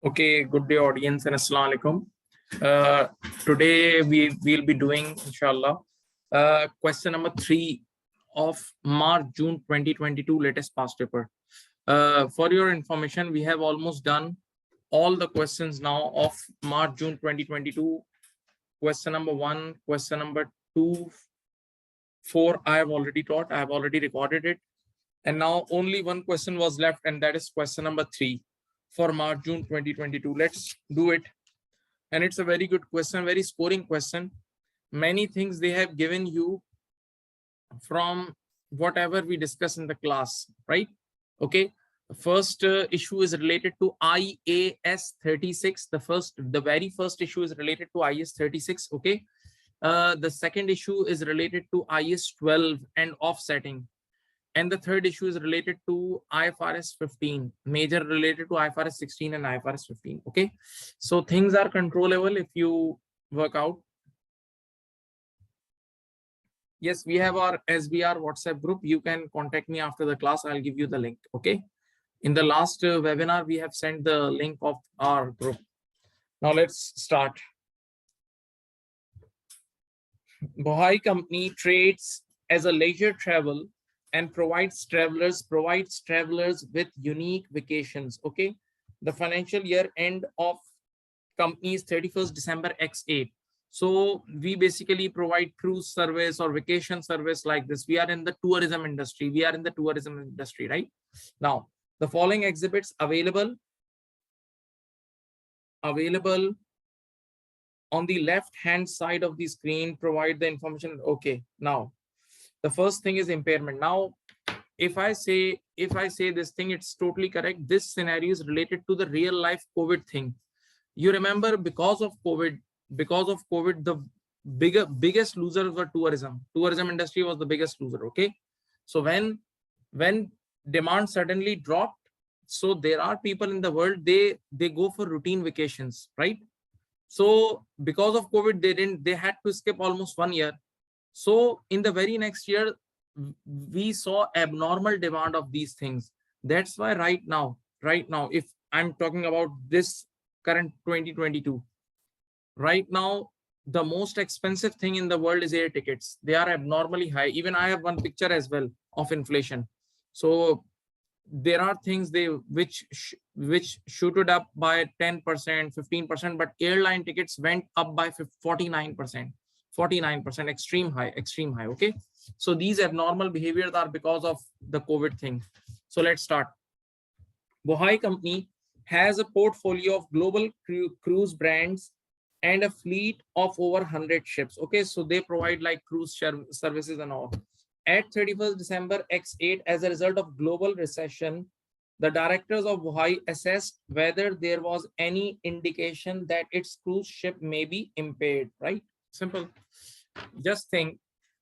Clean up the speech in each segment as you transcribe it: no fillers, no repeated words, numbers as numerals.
Okay, good day audience and Assalamu alaikum. Today we will be doing inshallah question number 3 of March June 2022 latest past paper. For your information, we have almost done all the questions now of March June 2022. Question number 1, question number 2, 4 I have already taught, I have already recorded it, and now only one question was left, and that is question number 3 for March June 2022. Let's do it. And it's a very good question, very scoring question. Many things they have given you from whatever we discuss in the class, right? Okay, the first issue is related to IAS 36. The very first issue is related to IAS 36. Okay, the second issue is related to IAS 12 and offsetting. And the third issue is related to IFRS 15, major related to IFRS 16 and IFRS 15. Okay, so things are controllable if you work out. Yes, we have our SBR WhatsApp group. You can contact me after the class. I'll give you the link. Okay, in the last webinar, we have sent the link of our group. Now let's start. Bohai company trades as a leisure travel and provides travelers with unique vacations. Okay, the financial year end of company is 31st December X8. So we basically provide cruise service or vacation service like this. We are in the tourism industry. Right? Now, the following exhibits available on the left hand side of the screen provide the information. Okay, now the first thing is impairment. Now, if I say this thing, it's totally correct. This scenario is related to the real life COVID thing. You remember, because of COVID, the biggest losers were tourism. Tourism industry was the biggest loser. Okay, so when demand suddenly dropped, so there are people in the world, they go for routine vacations, right? So because of COVID, they had to skip almost 1 year. So in the very next year, we saw abnormal demand of these things. That's why right now, if I'm talking about this current 2022, right now, the most expensive thing in the world is air tickets. They are abnormally high. Even I have one picture as well of inflation. So there are things which shooted up by 10%, 15%, but airline tickets went up by 49%. 49%, extreme high. Okay, so these abnormal behaviors are because of the COVID thing. So let's start. Bohai company has a portfolio of global cruise brands and a fleet of over 100 ships. Okay, so they provide like cruise services and all. At 31st December X8, as a result of global recession, the directors of Bohai assessed whether there was any indication that its cruise ship may be impaired, right? Simple. Just think,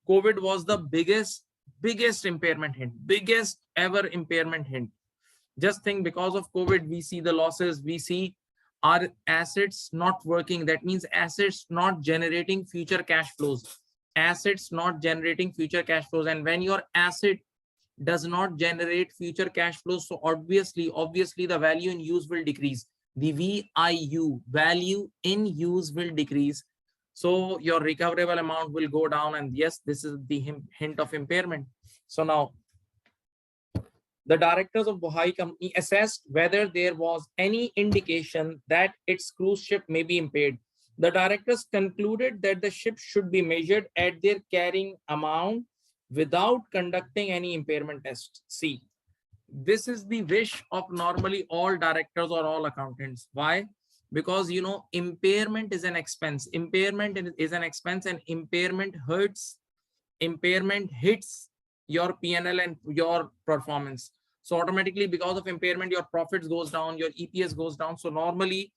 COVID was the biggest impairment hint, biggest ever impairment hint. Just think, because of COVID, we see the losses, we see our assets not working. That means assets not generating future cash flows. And when your asset does not generate future cash flows, so obviously the value in use will decrease. The VIU, value in use, will decrease. So your recoverable amount will go down, and yes, this is the hint of impairment. So now, the directors of Bohai company assessed whether there was any indication that its cruise ship may be impaired. The directors concluded that the ship should be measured at their carrying amount without conducting any impairment tests. See, this is the wish of normally all directors or all accountants. Why? Because impairment is an expense. Impairment is an expense, and impairment hurts. Impairment hits your P&L and your performance. So automatically, because of impairment, your profits goes down, your EPS goes down. So normally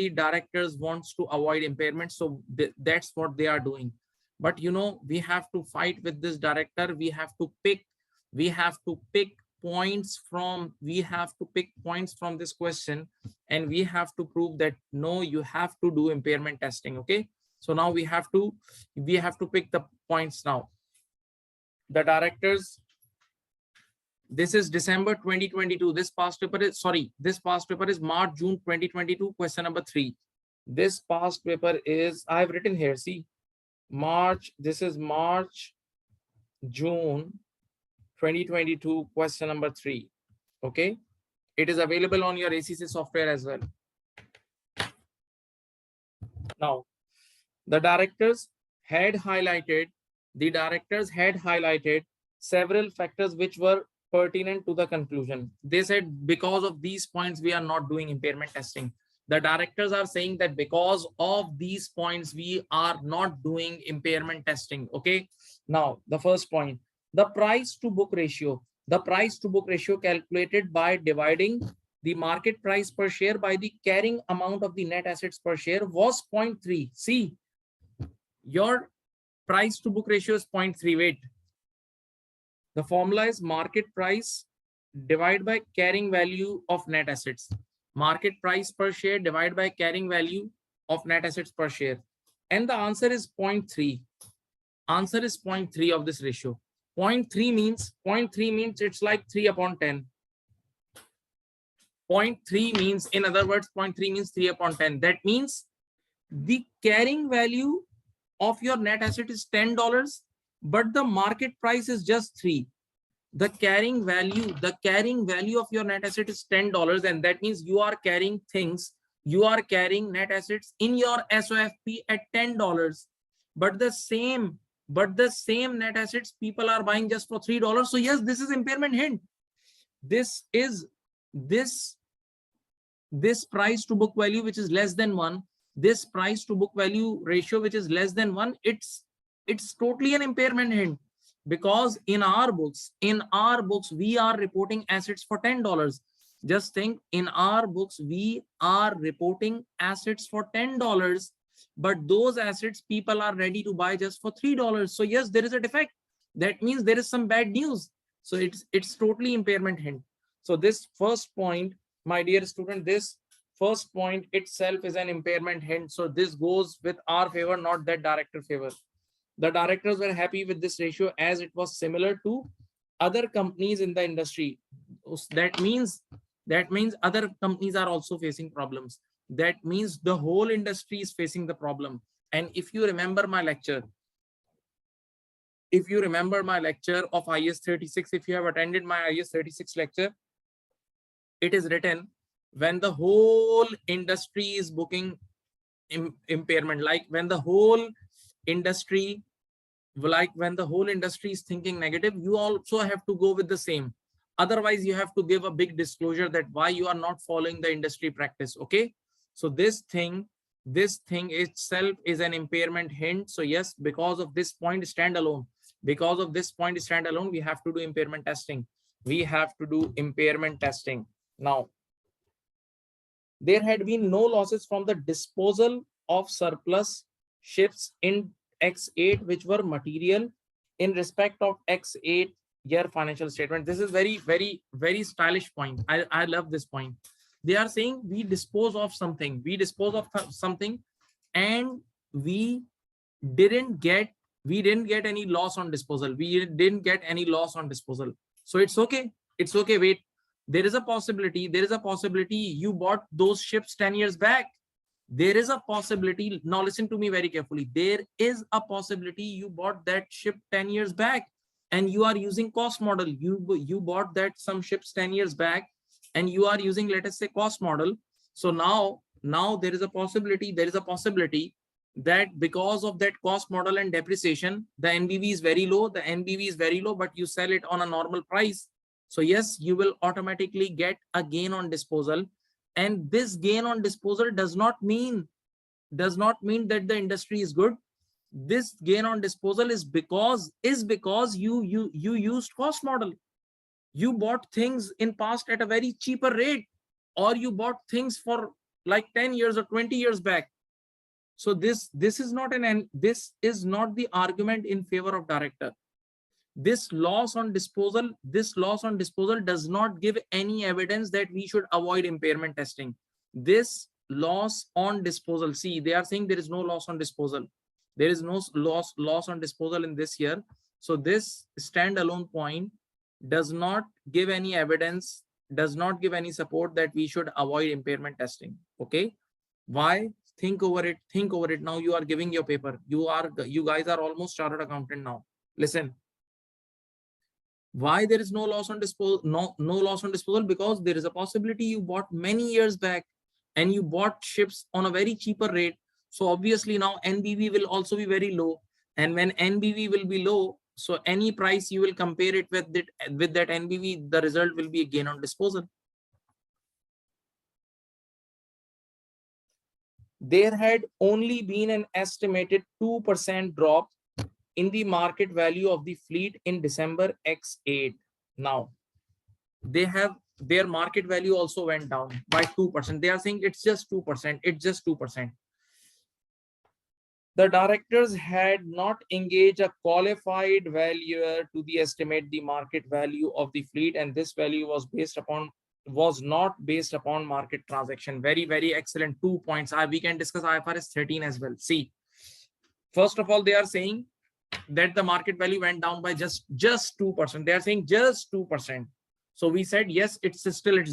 directors wants to avoid impairment. So that's what they are doing. But we have to fight with this director. We have to pick points from this question, and we have to prove that no, you have to do impairment testing. Okay, so now we have to pick the points. Now, the directors This is December 2022. This past paper is, sorry, this past paper is March, June 2022, question number 3. This past paper is, I have written here, see, March, this is March, June 2022, question number 3. Okay. It is available on your ACCA software as well. Now, the directors had highlighted several factors which were pertinent to the conclusion. They said, because of these points, we are not doing impairment testing. The directors are saying that because of these points, we are not doing impairment testing. Okay. Now, the first point, the price to book ratio. The price to book ratio calculated by dividing the market price per share by the carrying amount of the net assets per share was 0.3. See, your price to book ratio is 0.3. Wait. The formula is market price divided by carrying value of net assets. Market price per share divided by carrying value of net assets per share. And the answer is 0.3. Answer is 0.3 of this ratio. 0.3 means it's like 3 upon 10. 0.3 means, in other words, 0.3 means 3 upon 10. That means the carrying value of your net asset is $10, but the market price is just 3. The carrying value of your net asset is $10, and that means you are carrying net assets in your SOFP at $10, but the same net assets people are buying just for $3. So yes, this is impairment hint. This price to book value which is less than 1, this price to book value ratio which is less than 1, it's totally an impairment hint, because in our books we are reporting assets for $10. Just think, in our books we are reporting assets for $10, but those assets people are ready to buy just for $3. So yes, there is a defect. That means there is some bad news. So it's totally impairment hint. So this first point, my dear student, this first point itself is an impairment hint. So this goes with our favor, not that director favor. The directors were happy with this ratio as it was similar to other companies in the industry. That means other companies are also facing problems. That means the whole industry is facing the problem. And if you remember my lecture, of IS 36, if you have attended my IS 36 lecture, it is written, when the whole industry is booking impairment, like when the whole industry is thinking negative, you also have to go with the same. Otherwise, you have to give a big disclosure that why you are not following the industry practice. Okay. So this thing itself is an impairment hint. So yes, because of this point standalone, we have to do impairment testing. Now, there had been no losses from the disposal of surplus ships in X8, which were material in respect of X8 year financial statement. This is very, very, very stylish point. I love this point. They are saying we dispose of something, and we didn't get any loss on disposal. So it's okay. Wait, there is a possibility you bought those ships 10 years back. There is a possibility. Now listen to me very carefully. There is a possibility you bought that ship 10 years back and you are using cost model. You bought that some ships 10 years back and you are using, let us say, cost model. So now there is a possibility that because of that cost model and depreciation, the NBV is very low, but you sell it on a normal price. So yes, you will automatically get a gain on disposal. And this gain on disposal does not mean that the industry is good. This gain on disposal is because you used cost model. You bought things in past at a very cheaper rate, or you bought things for like 10 years or 20 years back. So this is not the argument in favor of director. This loss on disposal does not give any evidence that we should avoid impairment testing. This loss on disposal, see, they are saying there is no loss on disposal. There is no loss on disposal in this year. So this standalone point does not give any evidence, does not give any support that we should avoid impairment testing. Okay, why? Think over it, think over it. Now you are giving your paper, you guys are almost chartered accountant now. Listen, why there is no loss on disposal, no loss on disposal? Because there is a possibility you bought many years back and you bought ships on a very cheaper rate. So obviously now NBV will also be very low, and when NBV will be low, so any price you will compare it with that NBV, the result will be a gain on disposal. There had only been an estimated 2% drop in the market value of the fleet in December X8. Now, their market value also went down by 2%. They are saying it's just 2%. It's just 2%. The directors had not engaged a qualified valuer to estimate the market value of the fleet, and this value was not based upon market transaction. Very, very excellent. 2 points. We can discuss IFRS 13 as well. See, first of all, they are saying that the market value went down by just 2%. They are saying just 2%. So we said, yes, it's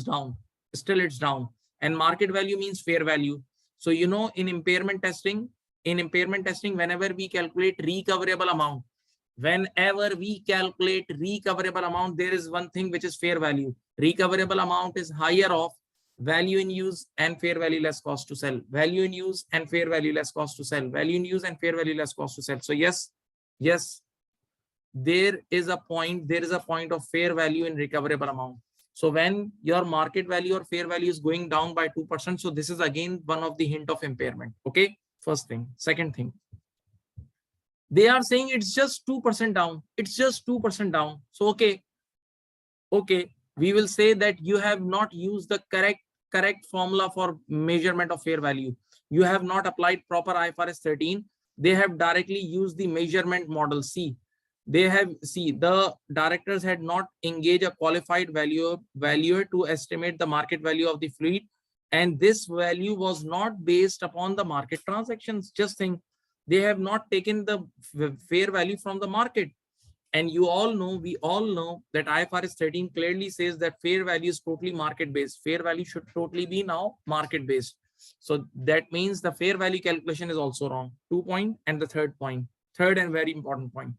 down. Still it's down. And market value means fair value. So, you know, in impairment testing, whenever we calculate recoverable amount, there is one thing which is fair value. Recoverable amount is higher of value in use and fair value less cost to sell. Value in use and fair value less cost to sell. Value in use and fair value less cost to sell. So yes, there is a point of fair value in recoverable amount. So when your market value or fair value is going down by 2%, so this is again one of the hint of impairment. Okay, first thing. Second thing, they are saying it's just 2% down. It's just 2% down. So okay, we will say that you have not used the correct formula for measurement of fair value. You have not applied proper IFRS 13. They have directly used the measurement model. The directors had not engaged a qualified valuer to estimate the market value of the fleet, and this value was not based upon the market transactions. Just think, they have not taken the fair value from the market. And we all know that IFRS 13 clearly says that fair value is totally market based. Fair value should totally be now market based. So that means the fair value calculation is also wrong. 2 point. And the third and very important point,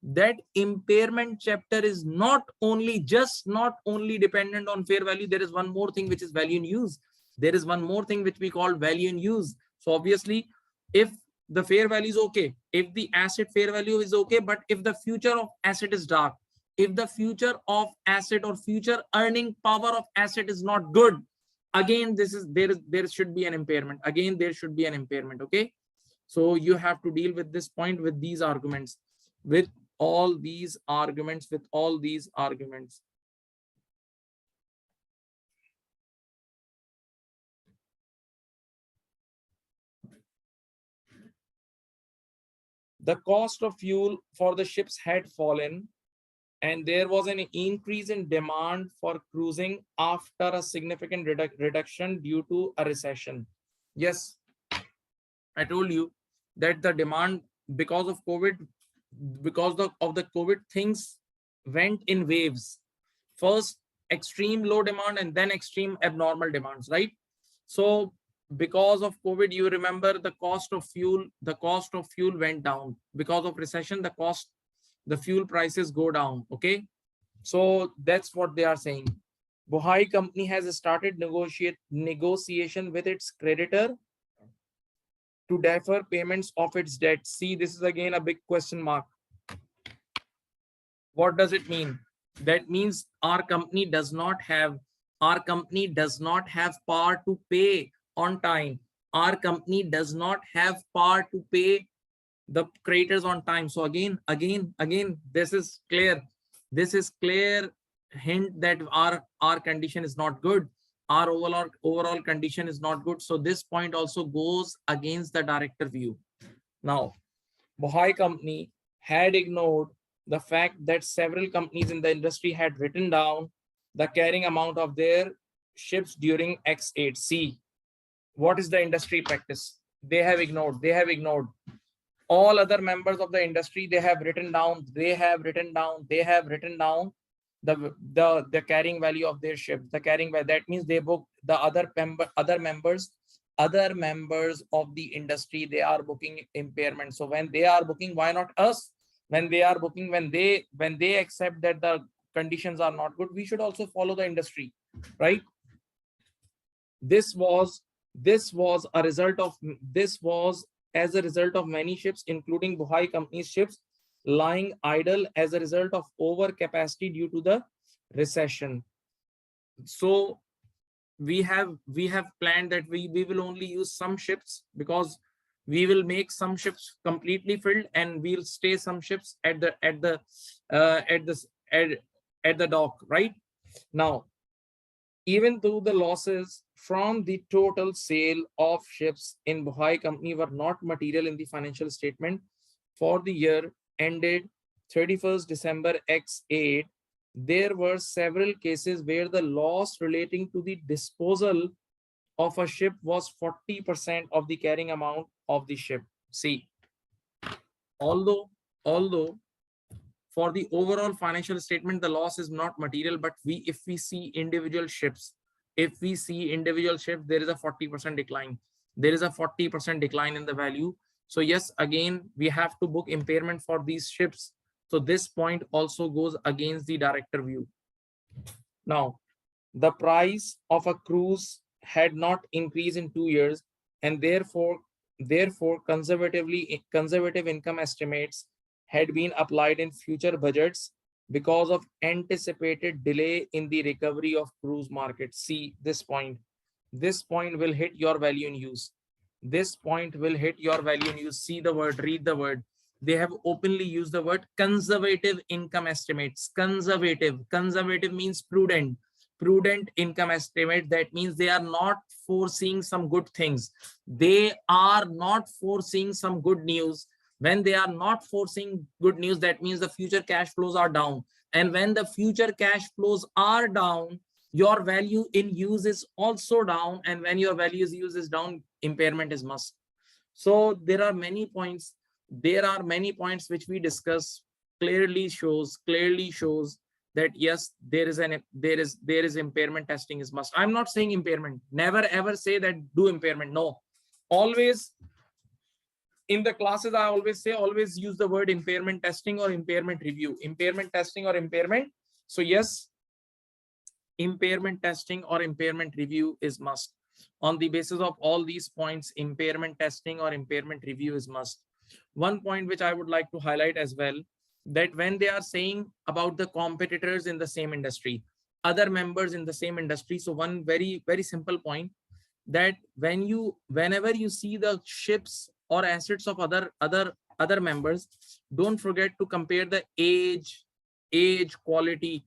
that impairment chapter is not only dependent on fair value. There is one more thing, which is value in use. There is one more thing which we call value in use. So obviously, if the fair value is okay, if the asset fair value is okay, but if the future of asset is dark, if the future of asset or future earning power of asset is not good, again, there should be an impairment. Again, there should be an impairment. Okay, so you have to deal with this point, with these arguments, with all these arguments. The cost of fuel for the ships had fallen, and there was an increase in demand for cruising after a significant reduction due to a recession. Yes, I told you that the demand because of COVID, of the COVID, things went in waves. First extreme low demand and then extreme abnormal demands, right? So because of COVID, you remember the cost of fuel went down. Because of recession, the fuel prices go down. Okay, so that's what they are saying. Bohai company has started negotiation with its creditor to defer payments of its debt. See, this is again a big question mark. What does it mean? That means our company does not have power to pay on time. Our company does not have power to pay the creditors on time. So again, this is clear. This is clear hint that our condition is not good. Our overall condition is not good. So this point also goes against the director view. Now, Bohai company had ignored the fact that several companies in the industry had written down the carrying amount of their ships during X8C. What is the industry practice? They have ignored. All other members of the industry, they have written down the carrying value of their ship. The carrying value, that means they book the other members of the industry, they are booking impairment. So when they are booking, why not us? When they are booking, when they accept that the conditions are not good, we should also follow the industry, right? This was as a result of many ships, including Buhai Company's ships, lying idle as a result of overcapacity due to the recession. So we have planned that we will only use some ships, because we will make some ships completely filled and we'll stay some ships at the dock, right? Now, even though the losses from the total sale of ships in Buhai Company were not material in the financial statement for the year ended 31st December X8, there were several cases where the loss relating to the disposal of a ship was 40% of the carrying amount of the ship. See, although for the overall financial statement the loss is not material, but if we see individual ships, there is a 40% decline. There is a 40% decline in the value. So yes, again, we have to book impairment for these ships. So this point also goes against the director view. Now, the price of a cruise had not increased in 2 years, and therefore conservative income estimates had been applied in future budgets because of anticipated delay in the recovery of cruise market. See this point. This point will hit your value in use. This point will hit your value in use. See the word, read the word. They have openly used the word conservative income estimates. Conservative means prudent income estimate. That means they are not foreseeing some good things. They are not foreseeing some good news. When they are not foreseeing good news, that means the future cash flows are down. And when the future cash flows are down, your value in use is also down. And when your value in use is down, impairment is must. So there are many points. There are many points which we discuss clearly shows that yes, there is impairment testing is must. I'm not saying impairment. Never ever say that do impairment. No, always in the classes I always say, always use the word impairment testing or impairment review. Impairment testing or impairment. So yes, impairment testing or impairment review is must. On the basis of all these points, impairment testing or impairment review is must. One point which I would like to highlight as well, that when they are saying about the competitors in the same industry, other members in the same industry. So one very simple point, that whenever you see the ships or assets of other members, don't forget to compare the age quality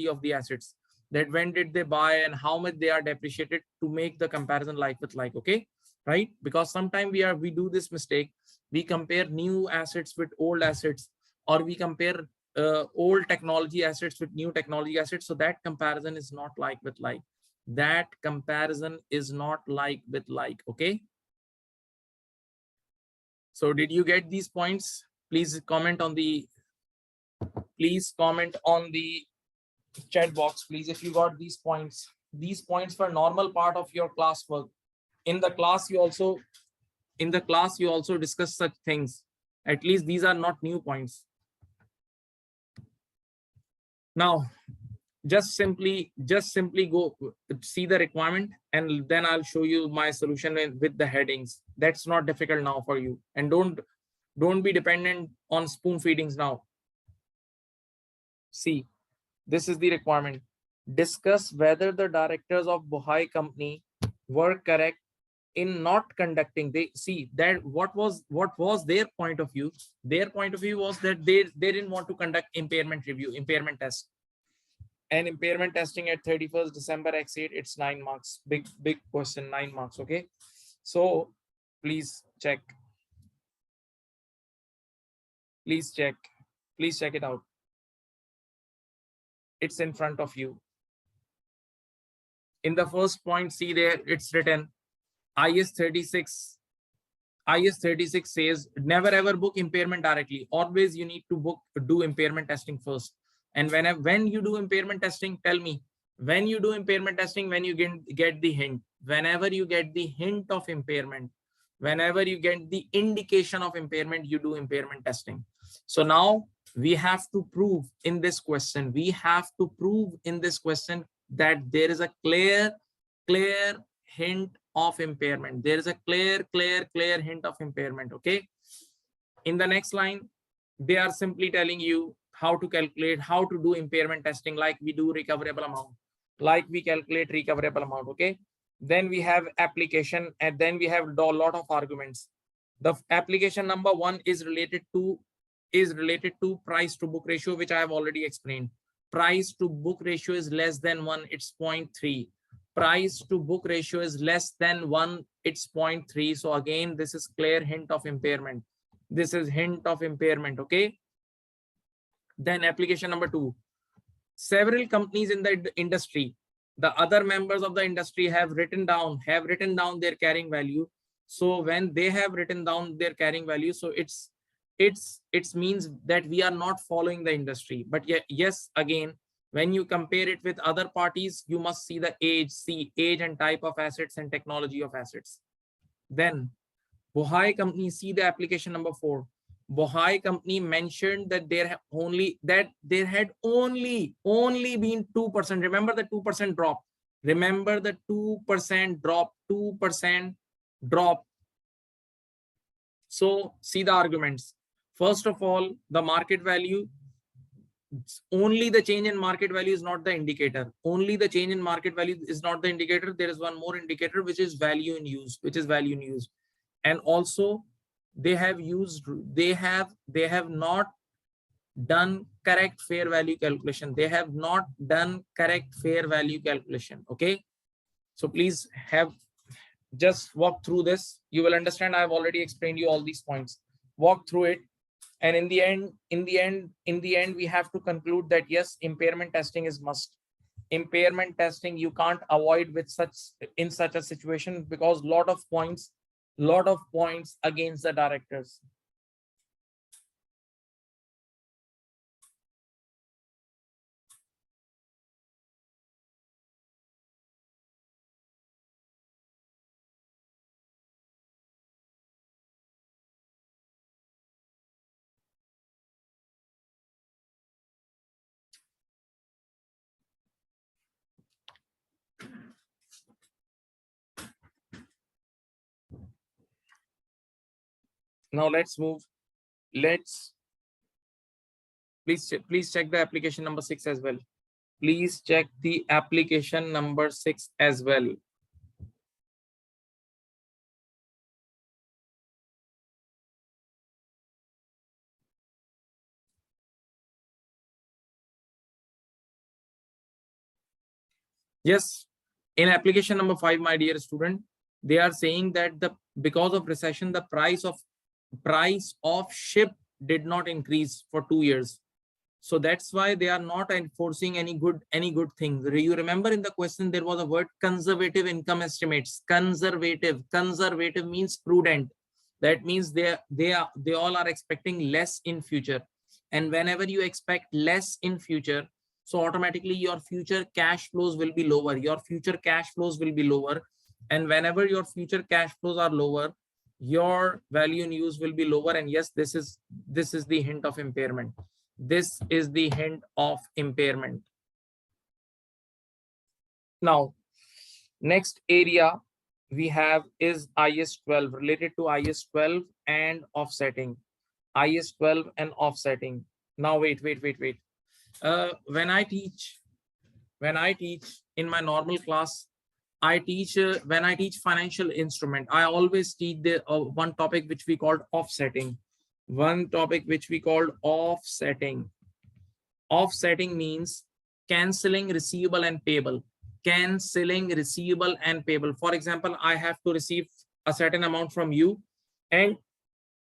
of the assets, that when did they buy and how much they are depreciated, to make the comparison like with like. Okay, right? Because sometimes we do this mistake. We compare new assets with old assets, or we compare old technology assets with new technology assets. So that comparison is not like with like. That comparison is not like with like. Okay, so did you get these points? Please comment on the chat box, please, if you got these points. These points were normal part of your classwork. In the class you also discuss such things. At least these are not new points. Now just simply go see the requirement, and then I'll show you my solution with the headings. That's not difficult now for you. And don't be dependent on spoon feedings now. See, this is the requirement. Discuss whether the directors of Buhai Company were correct in not conducting. They see that what was their point of view. Their point of view was that they didn't want to conduct impairment test. And impairment testing at 31st December X8, it's 9 marks. Big question, 9 marks. Okay, so please check it out. It's in front of you. In the first point, see there, it's written IS 36 says never ever book impairment directly. Always you need to do impairment testing first. And when you do impairment testing, tell me, when you do impairment testing, when you get the hint, whenever you get the hint of impairment, whenever you get the indication of impairment, you do impairment testing. So now we have to prove in this question, that there is a clear hint of impairment. There is a clear hint of impairment. Okay. In the next line, they are simply telling you how to calculate, how to do impairment testing, like we do recoverable amount, like we calculate recoverable amount. Okay. Then we have application, and then we have a lot of arguments. The application number 1 is related to price to book ratio, which I have already explained. Price to book ratio is less than 1, it's 0.3. Price to book ratio is less than 1, it's 0.3. So again, this is clear hint of impairment. This is hint of impairment. Okay. Then application number 2, several companies in the industry, the other members of the industry have written down their carrying value. So when they have written down their carrying value, so it means that we are not following the industry. But yes, again, when you compare it with other parties, you must see the age and type of assets and technology of assets. Then Bohai company, see the application number 4. Bohai company mentioned that there had only been 2%. Remember the 2% drop. Remember the 2% drop. 2% drop. So see the arguments. First of all, the market value. Only the change in market value is not the indicator. Only the change in market value is not the indicator. There is one more indicator, which is value in use. And also they have not done correct fair value calculation. Okay. So please just walk through this. You will understand. I have already explained you all these points. Walk through it. And in the end, we have to conclude that yes, impairment testing is must. Impairment testing you can't avoid in such a situation, because lot of points against the directors. Now let's move. Please check the application number 6 as well. Please check the application number 6 as well. Yes, in application number 5, my dear student, they are saying that because of recession, the price of ship did not increase for 2 years. So that's why they are not enforcing any good thing. You remember in the question there was a word conservative income estimates. Conservative means prudent. That means they all are expecting less in future. And whenever you expect less in future, so automatically your future cash flows will be lower. And whenever your future cash flows are lower, your value in use will be lower. And yes, this is the hint of impairment. This is the hint of impairment. Now, next area we have is IS 12, related to IS 12 and offsetting. IS 12 and offsetting. Now wait. When I teach in my normal class, when I teach financial instrument, I always teach the one topic which we called offsetting. Offsetting means cancelling receivable and payable. For example, I have to receive a certain amount from you, and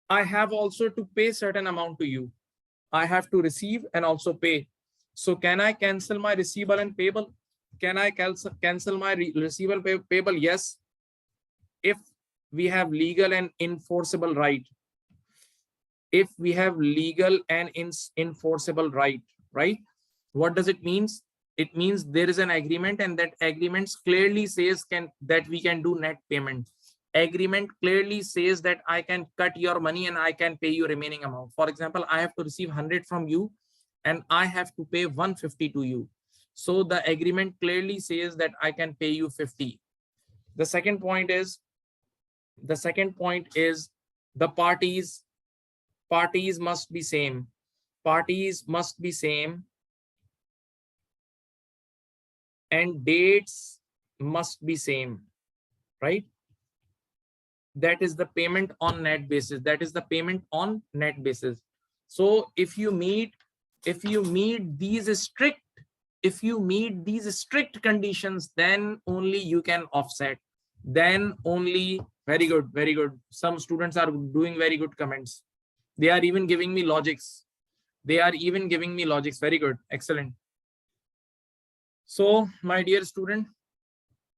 I have also to pay certain amount to you. I have to receive and also pay. So can I cancel my receivable and payable? Can I cancel my receivable payable? Yes, if we have legal and enforceable right. If we have legal and enforceable right? What does it means? It means there is an agreement, and that agreement clearly says that we can do net payment. Agreement clearly says that I can cut your money and I can pay you remaining amount. For example, I have to receive 100 from you and I have to pay 150 to you. So the agreement clearly says that I can pay you 50. The second point is the parties must be same. Parties must be same and dates must be same, right? That is the payment on net basis. That is the payment on net basis. So if you meet these strict conditions, then only you can offset. Then only. Very good, very good. Some students are doing very good comments. They are even giving me logics. Very good, excellent. So my dear student,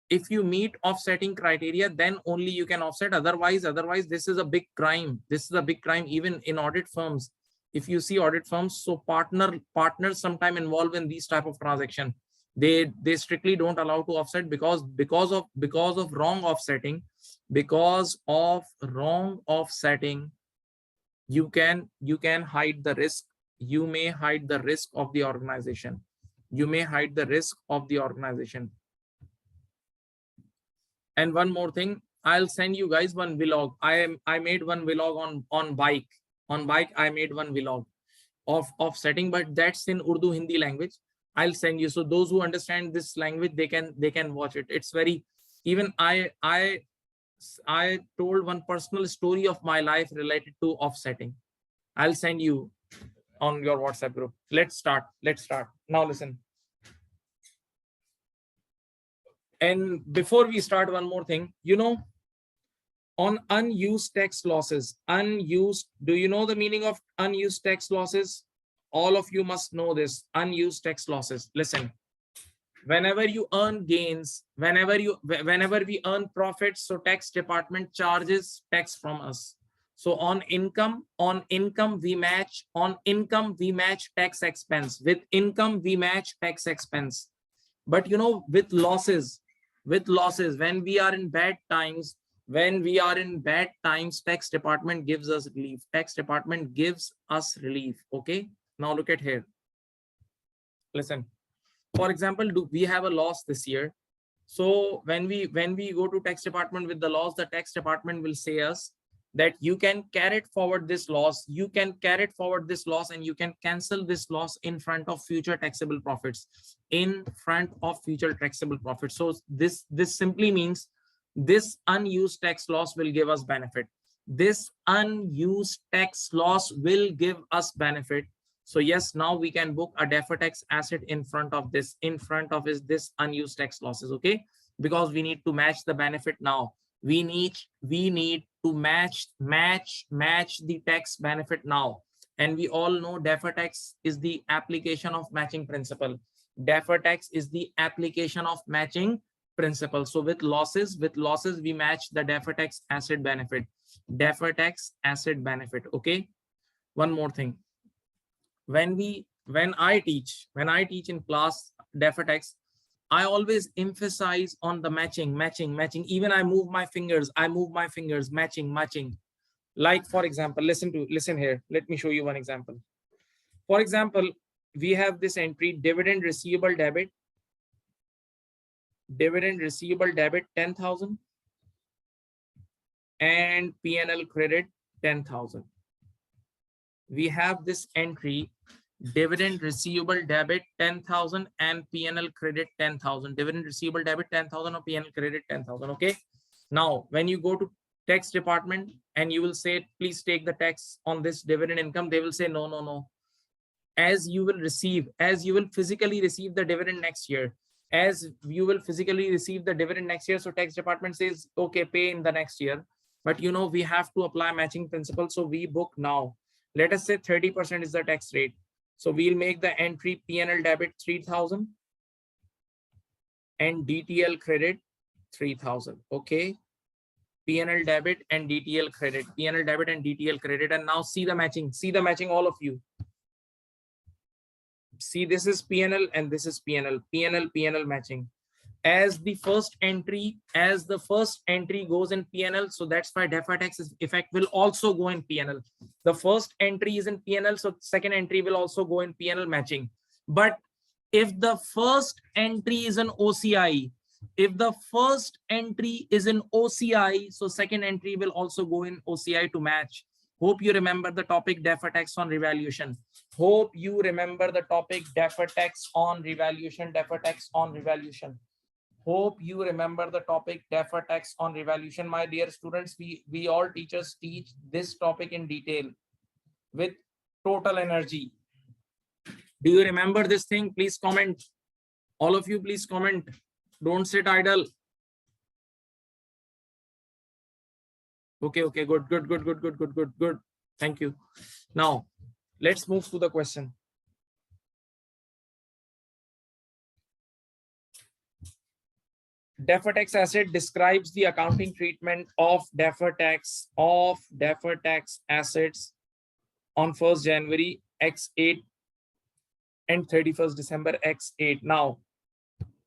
if you meet offsetting criteria, then only you can offset. Otherwise this is a big crime. Even in audit firms. If you see audit firms, so partners sometime involved in these type of transaction. They strictly don't allow to offset because of wrong offsetting. Because of wrong offsetting, you can hide the risk. You may hide the risk of the organization. And one more thing, I'll send you guys one vlog. I made one vlog on bike. I made one vlog of offsetting, but that's in Urdu Hindi language. I'll send you. So those who understand this language, they can watch it. It's very, even I told one personal story of my life related to offsetting. I'll send you on your WhatsApp group. Let's start. Now listen. And before we start, one more thing, on unused tax losses, do you know the meaning of unused tax losses? All of you must know this, unused tax losses. Listen, whenever you earn gains, whenever we earn profits, so tax department charges tax from us. So on income we match tax expense. With income we match tax expense. But with losses, when we are in bad times, tax department gives us relief. Okay, now look at here. Listen, for example, we have a loss this year. So when we go to tax department with the loss, the tax department will say us that you can carry forward this loss, and you can cancel this loss in front of future taxable profits. So this simply means this unused tax loss will give us benefit. So yes, now we can book a deferred tax asset in front of this unused tax losses. Okay, because we need to match the benefit now. We need to match the tax benefit now. And we all know deferred tax is the application of matching principle. So with losses we match the deferred tax asset benefit. Okay, one more thing. When I teach in class deferred tax, I always emphasize on the matching. Even I move my fingers, matching. Like, for example, listen here. Let me show you one example. For example, we have this entry, dividend receivable debit 10,000 and P&L credit 10,000. We have this entry, dividend receivable debit 10,000 and P&L credit 10,000. Dividend receivable debit 10,000 or P&L credit 10,000. Okay. Now, when you go to tax department and you will say, please take the tax on this dividend income, they will say, no. As you will physically receive the dividend next year. So tax department says, okay, pay in the next year. But we have to apply matching principle. So we book now. Let us say 30% is the tax rate. So we'll make the entry P&L debit 3,000 and DTL credit 3,000. Okay. P&L debit and DTL credit. And now see the matching, all of you. See, this is PNL and this is PNL. PNL matching. As the first entry goes in PNL, so that's why deferred tax effect will also go in PNL. The first entry is in PNL, so second entry will also go in PNL matching. But if the first entry is an OCI, so second entry will also go in OCI to match. Hope you remember the topic deferred tax on revaluation. Hope you remember the topic deferred tax on revaluation. Hope you remember the topic deferred tax on revaluation. My dear students, we all teachers teach this topic in detail with total energy. Do you remember this thing? Please comment. All of you, please comment. Don't sit idle. Okay, good. Thank you. Now, let's move to the question. Deferred tax asset describes the accounting treatment of deferred tax assets on 1st January X8 and 31st December X8. Now,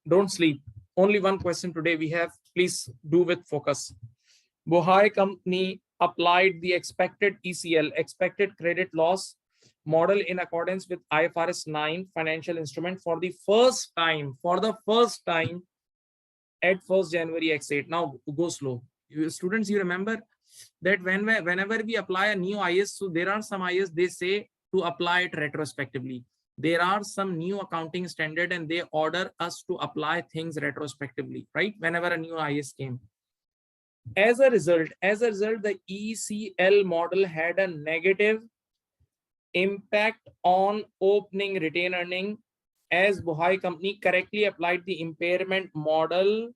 don't sleep. Only one question today we have. Please do with focus. Bohai company applied the expected ECL, expected credit loss model in accordance with IFRS 9 financial instrument for the first time at 1st January X8. Now go slow. Students, you remember that whenever we apply a new IS, so there are some IS they say to apply it retrospectively. There are some new accounting standard and they order us to apply things retrospectively, right? Whenever a new IS came. As a result, the ECL model had a negative impact on opening retained earning as Bohai company correctly applied the impairment model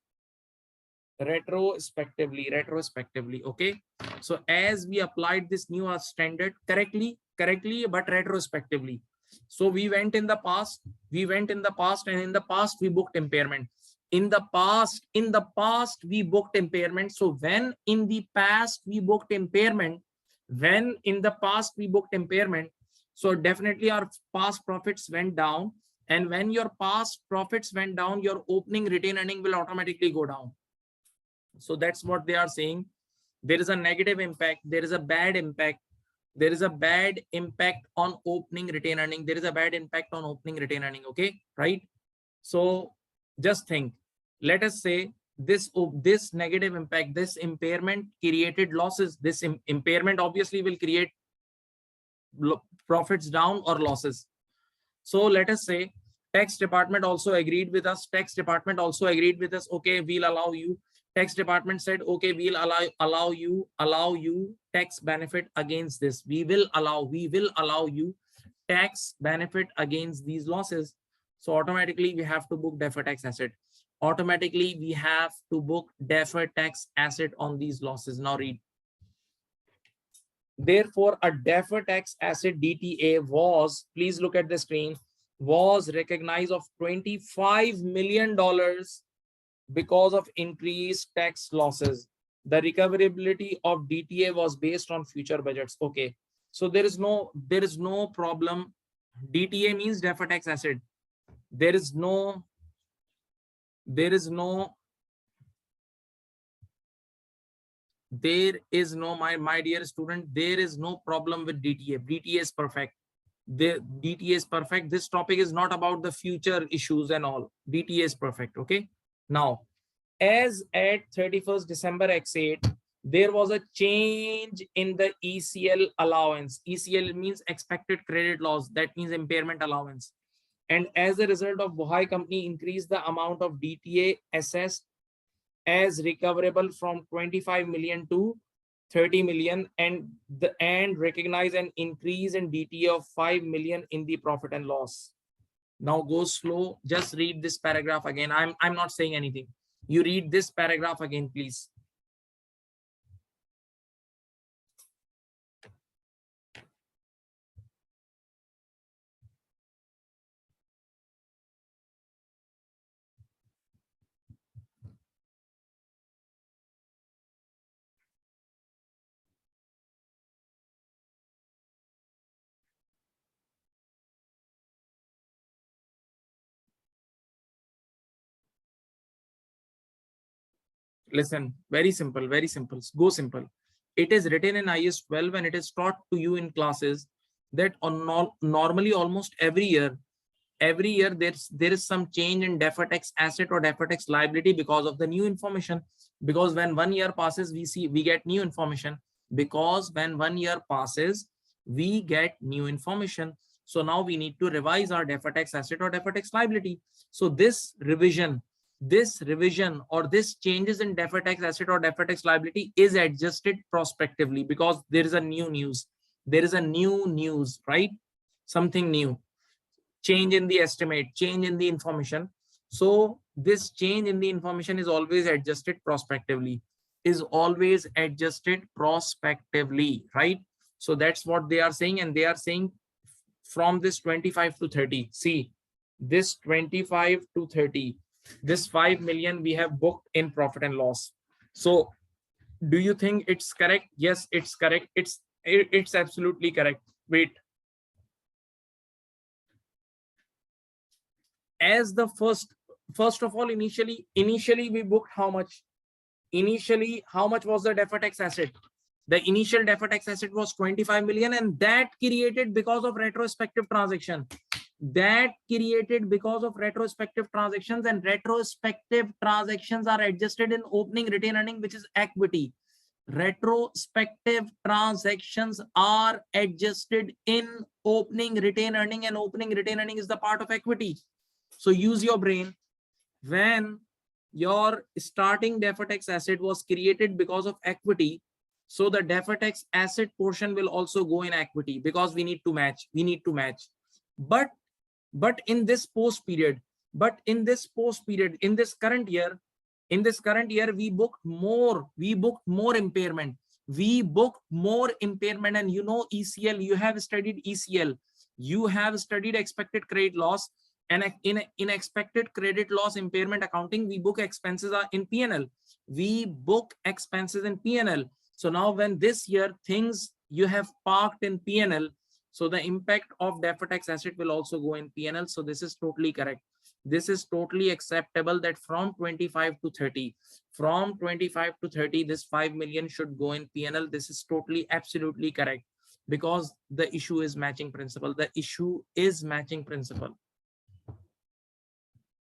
retrospectively. Okay, so as we applied this new standard correctly but retrospectively, so we went in the past and in the past we booked impairment. In the past we booked impairment. So when in the past we booked impairment, so definitely our past profits went down, and when your past profits went down, your opening retained earning will automatically go down. So that's what they are saying. There is a negative impact, there is a bad impact on opening retained earning. Okay, right? So just think, let us say this negative impact, this impairment created losses. This impairment obviously will create profits down or losses. So let us say tax department also agreed with us. Okay, we'll allow you. Tax department said, okay, we'll allow you tax benefit against this. We will allow you tax benefit against these losses. So automatically we have to book deferred tax asset. On these losses. Now read. Therefore, a deferred tax asset DTA was, please look at the screen, was recognized of $25 million because of increased tax losses. The recoverability of DTA was based on future budgets. Okay, so there is no problem. DTA means deferred tax asset. My dear student, there is no problem with DTA. DTA is perfect. This topic is not about the future issues and all. DTA is perfect. Okay. Now, as at 31st December X8, there was a change in the ECL allowance. ECL means expected credit loss. That means impairment allowance. And as a result of Bohai company increased the amount of DTA assessed as recoverable from 25 million to 30 million and recognize an increase in DTA of 5 million in the profit and loss. Now go slow. Just read this paragraph again. I'm not saying anything. You read this paragraph again, please. Listen, very simple, very simple. Go simple. It is written in IS 12 and it is taught to you in classes that on normally almost every year there is some change in deferred tax asset or deferred tax liability because of the new information. Because when 1 year passes, we get new information. Because when 1 year passes, we get new information. So now we need to revise our deferred tax asset or deferred tax liability. So this revision or this changes in deferred tax asset or deferred tax liability is adjusted prospectively, because there is a new news. There is a new news, right? Something new, change in the estimate, change in the information. So this change in the information is always adjusted prospectively, right? So that's what they are saying, and they are saying from this 25 to 30. See, this 25 to 30, this 5 million we have booked in profit and loss. So do you think it's correct? Yes, it's correct. It's absolutely correct. Wait. As the first of all, initially we booked how much? Initially, how much was the deferred tax asset? The initial deferred tax asset was 25 million, and that created because of retrospective transaction. That created because of retrospective transactions, and retrospective transactions are adjusted in opening retained earning, which is equity. Retrospective transactions are adjusted in opening retained earning, and opening retained earning is the part of equity. So use your brain. When your starting deferred tax asset was created because of equity, so the deferred tax asset portion will also go in equity, because we need to match. But in this post period, in this current year, we booked more impairment. And you know ECL, you have studied ECL, you have studied expected credit loss. And in expected credit loss impairment accounting, we book expenses are in P&L. So now when this year things you have parked in P&L, so the impact of deferred tax asset will also go in P&L. So this is totally correct. This is totally acceptable, that from 25 to 30, this 5 million should go in P&L. This is totally absolutely correct, because the issue is matching principle.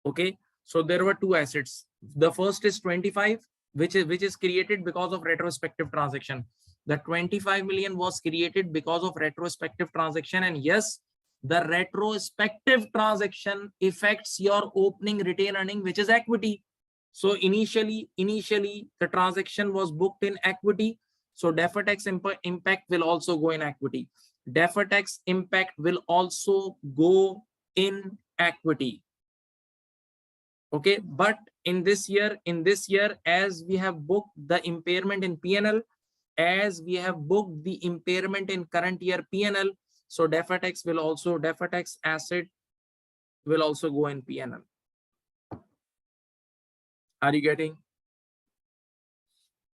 Okay, so there were two assets. The first is 25, which is created because of retrospective transaction. The 25 million was created because of retrospective transaction, and yes, the retrospective transaction affects your opening retained earning, which is equity. So initially the transaction was booked in equity, so deferred tax impact will also go in equity. Deferred tax impact will also go in equity. Okay, but in this year, as we have booked the impairment in P&L, as we have booked the impairment in current year P&L, so deferred tax asset will also go in P&L. Are you getting?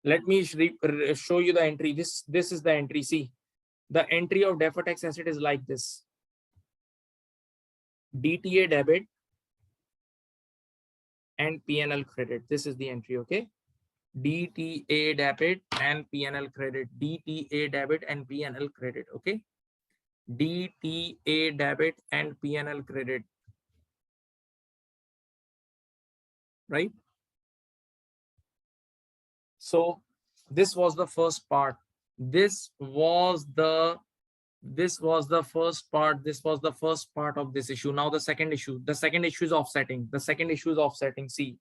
Let me show you the entry. This is the entry. See, the entry of deferred tax asset is like this: DTA debit and P&L credit. This is the entry. Okay, DTA debit and P&L credit. DTA debit and P&L credit. Okay, DTA debit and P&L credit. Right. So this was the first part. This was the first part of this issue. Now the second issue is offsetting. See,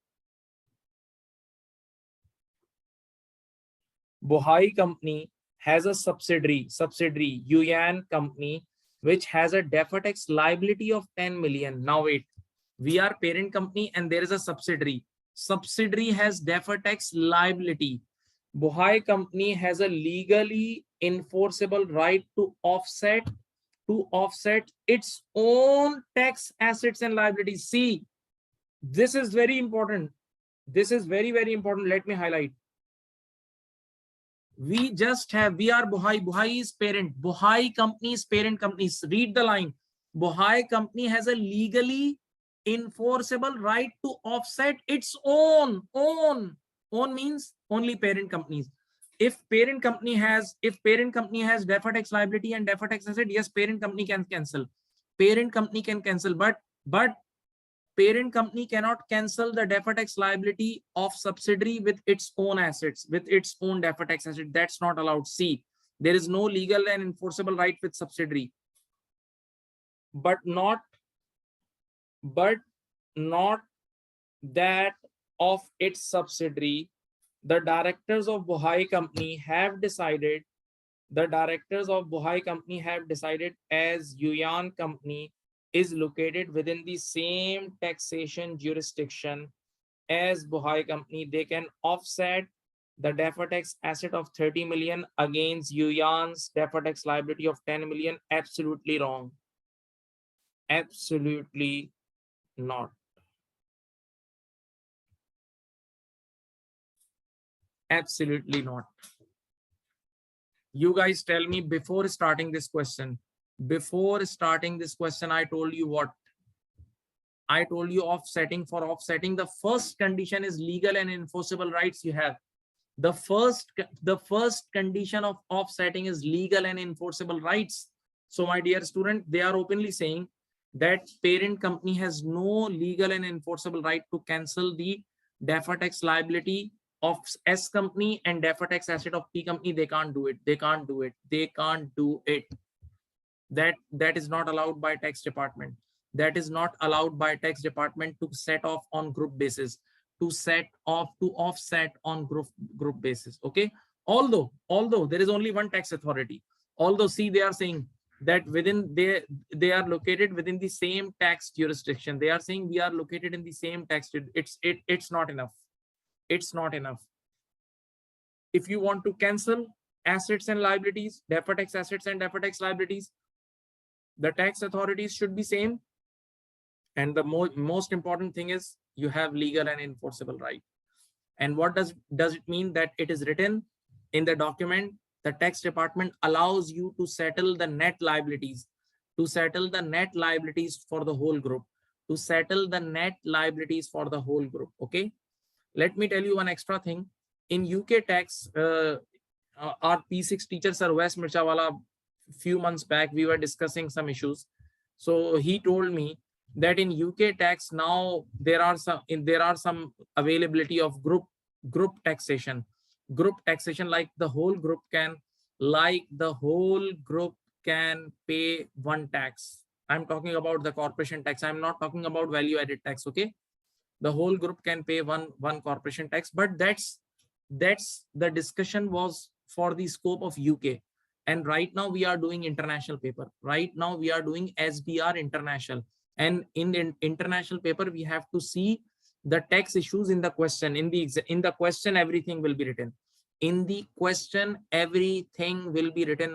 Bohai company has a subsidiary Yuan company, which has a deferred tax liability of 10 million. Now wait, we are parent company and there is a subsidiary has deferred tax liability. Bohai company has a legally enforceable right to offset its own tax assets and liabilities. See, this is very important. This is very, very important. Let me highlight. We are Bohai is parent. Bohai company is parent companies. Read the line. Bohai company has a legally enforceable right to offset its own Own means only parent companies. If parent company has deferred tax liability and deferred tax asset, yes, parent company can cancel. Parent company can cancel, but parent company cannot cancel the deferred tax liability of subsidiary with its own assets, with its own deferred tax asset. That's not allowed. See, there is no legal and enforceable right with subsidiary, but not that of its subsidiary. The directors of Bohai company have decided, as Yuan company is located within the same taxation jurisdiction as Bohai company, they can offset the deferred tax asset of 30 million against Yuan's deferred tax liability of 10 million. Absolutely wrong. Absolutely not. Absolutely not. You guys tell me before starting this question. I told you what? I told you offsetting. For offsetting, the first condition is legal and enforceable rights you have. The first condition of offsetting is legal and enforceable rights. So my dear student, they are openly saying that parent company has no legal and enforceable right to cancel the deferred tax liability of S company and deferred tax asset of P company. They can't do it. That is not allowed by tax department. That is not allowed by tax department to set off on group basis, to offset on group basis. Okay. Although there is only one tax authority. Although, see, they are saying that they are located within the same tax jurisdiction. They are saying we are located in the same tax. It's not enough. It's not enough. If you want to cancel assets and liabilities, deferred tax assets and deferred tax liabilities, the tax authorities should be same. And the most important thing is you have legal and enforceable right. And what does it mean? That it is written in the document, the tax department allows you to settle the net liabilities, for the whole group, Okay. Let me tell you one extra thing. In UK tax, our P6 teacher, Sir Wes Mirchawala, few months back, we were discussing some issues. So he told me that in UK tax now there are some availability of group taxation. Like the whole group can pay one tax. I'm talking about the corporation tax. I'm not talking about value added tax. Okay. The whole group can pay one corporation tax, but that's the discussion was for the scope of UK. And right now we are doing international paper. Right now we are doing SBR international. And in the international paper, we have to see the tax issues in the question. In the question, everything will be written.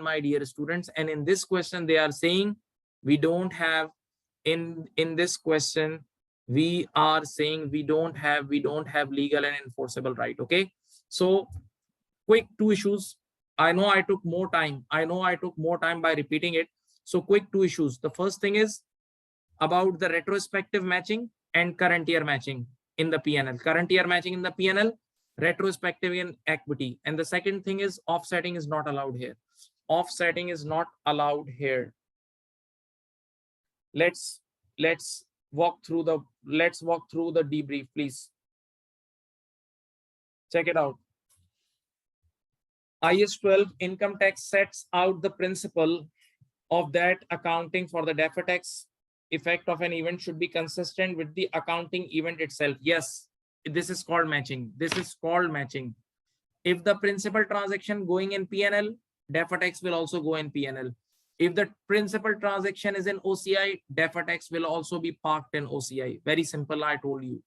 My dear students. And in this question, they are saying we don't have, in this question, we are saying we don't have legal and enforceable right. Okay. So quick two issues. I know I took more time by repeating it. So quick two issues. The first thing is about the retrospective matching and current year matching in the P&L. Current year matching in the P&L, retrospective in equity. And the second thing is offsetting is not allowed here. Let's walk through the debrief, please. Check it out. IS 12 income tax sets out the principle of that accounting for the deferred tax effect of an event should be consistent with the accounting event itself. Yes, this is called matching. If the principal transaction going in P&L, deferred tax will also go in P&L. If the principal transaction is in OCI, deferred tax will also be parked in OCI. Very simple, I told you.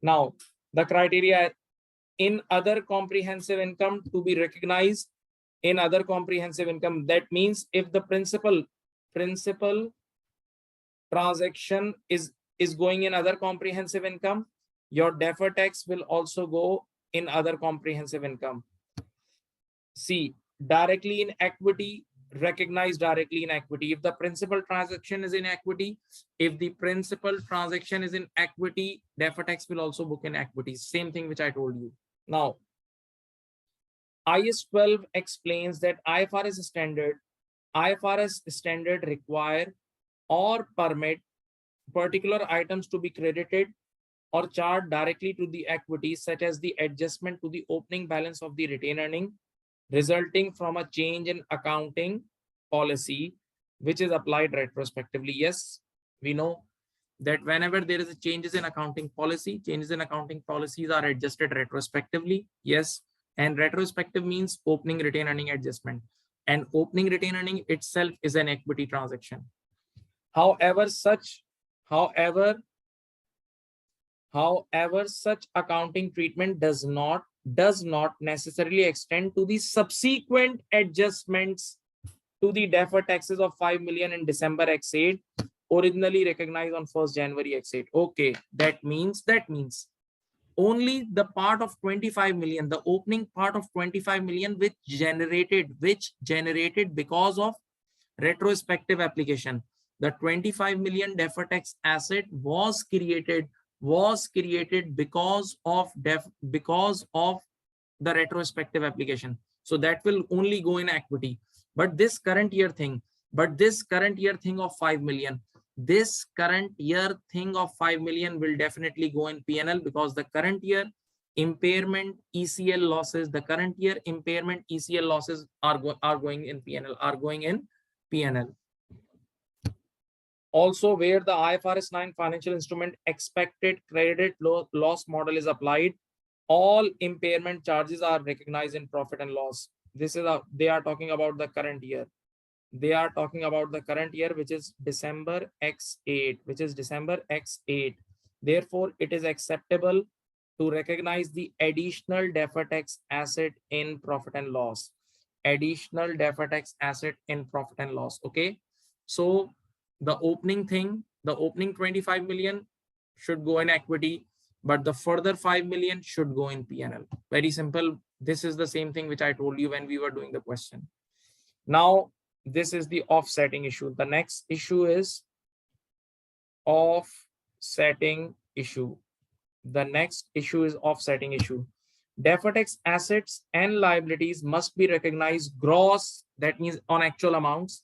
Now, the criteria in other comprehensive income to be recognized in other comprehensive income. That means if the principal transaction is going in other comprehensive income, your deferred tax will also go in other comprehensive income. See, directly in equity, recognized directly in equity. If the principal transaction is in equity, deferred tax will also book in equity. Same thing which I told you. Now, IS 12 explains that IFRS standard require or permit particular items to be credited or charged directly to the equity, such as the adjustment to the opening balance of the retained earning resulting from a change in accounting policy, which is applied retrospectively. Yes, we know that whenever there is a changes in accounting policy, changes in accounting policies are adjusted retrospectively. Yes, and retrospective means opening retained earning adjustment, and opening retained earning itself is an equity transaction. However, however, such accounting treatment does not necessarily extend to the subsequent adjustments to the deferred taxes of 5 million in December X8, originally recognized on 1st January X8. Okay, that means only the part of 25 million, the opening part of 25 million, which generated because of retrospective application. The 25 million deferred tax asset was created because of the retrospective application. So that will only go in equity. But this current year thing of 5 million, this current year thing of 5 million will definitely go in P&L, because the current year impairment ECL losses, are going in P&L. Also, where the IFRS 9 financial instrument expected credit loss model is applied, all impairment charges are recognized in profit and loss. They are talking about the current year. Which is December X8, Therefore, it is acceptable to recognize the additional deferred tax asset in profit and loss. Okay. So the opening 25 million should go in equity, but the further 5 million should go in P&L. Very simple. This is the same thing which I told you when we were doing the question. Now, this is the offsetting issue. The next issue is offsetting issue. Deferred tax assets and liabilities must be recognized gross, that means on actual amounts,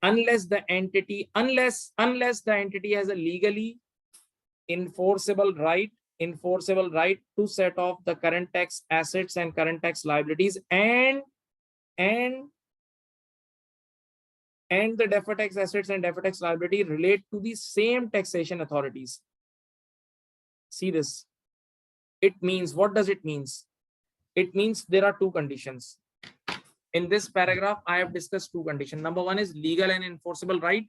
unless the entity has a legally enforceable right to set off the current tax assets and current tax liabilities, and the deferred tax assets and deferred tax liability relate to the same taxation authorities. See this. What does it mean? It means there are two conditions. In this paragraph, I have discussed two conditions. Number one is legal and enforceable right,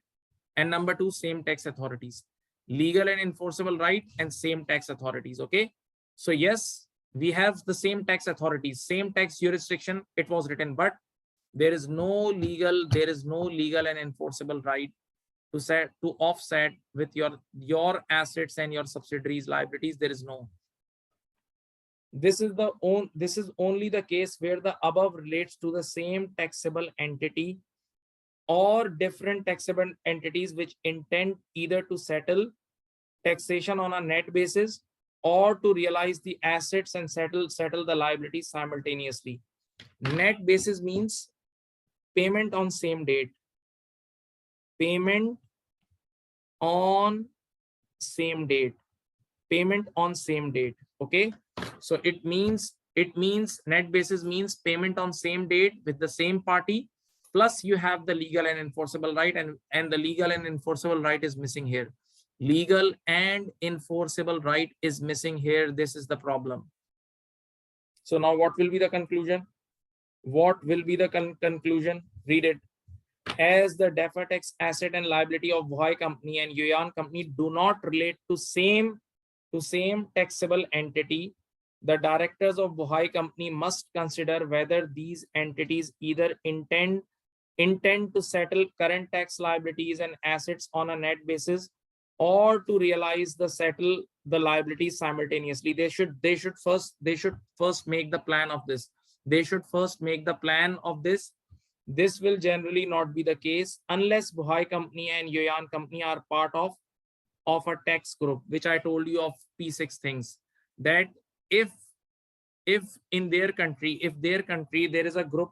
and number two, same tax authorities. Legal and enforceable right and same tax authorities. Okay. So yes, we have the same tax authorities, same tax jurisdiction. It was written, but there is no legal and enforceable right to offset with your assets and your subsidiaries liabilities. There is no. This is only the case where the above relates to the same taxable entity or different taxable entities which intend either to settle taxation on a net basis or to realize the assets and settle the liabilities simultaneously. Net basis means payment on same date. Okay. So it means net basis means payment on same date with the same party, plus you have the legal and enforceable right, and the legal and enforceable right is missing here. Legal and enforceable right is missing here. This is the problem. So now what will be the conclusion? Read it. As the deferred tax asset and liability of Bohai Company and Yuan Company do not relate to same taxable entity, the directors of Bohai Company must consider whether these entities either intend to settle current tax liabilities and assets on a net basis or to realize the liabilities simultaneously. They should first make the plan of this. This will generally not be the case unless Bohai Company and Yuan Company are part of a tax group, which I told you of P6 things, that if if in their country, there is a group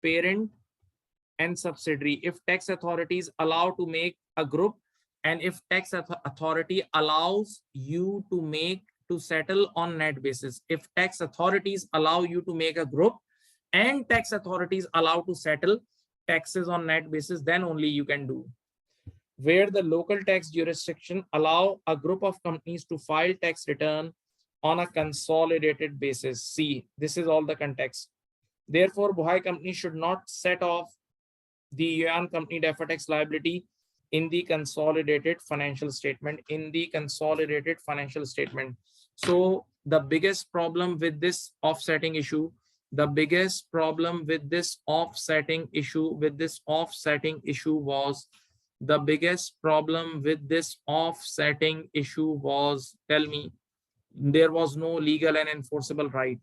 parent and subsidiary, if tax authorities allow to make a group, and if tax authority allows you to settle on net basis, if tax authorities allow you to make a group and tax authorities allow to settle taxes on net basis, then only you can do. Where the local tax jurisdiction allow a group of companies to file tax return on a consolidated basis. See, this is all the context. Therefore, Bohai company should not set off the Yuan company deferred tax liability in the consolidated financial statement. So the biggest problem with this offsetting issue, tell me, there was no legal and enforceable right.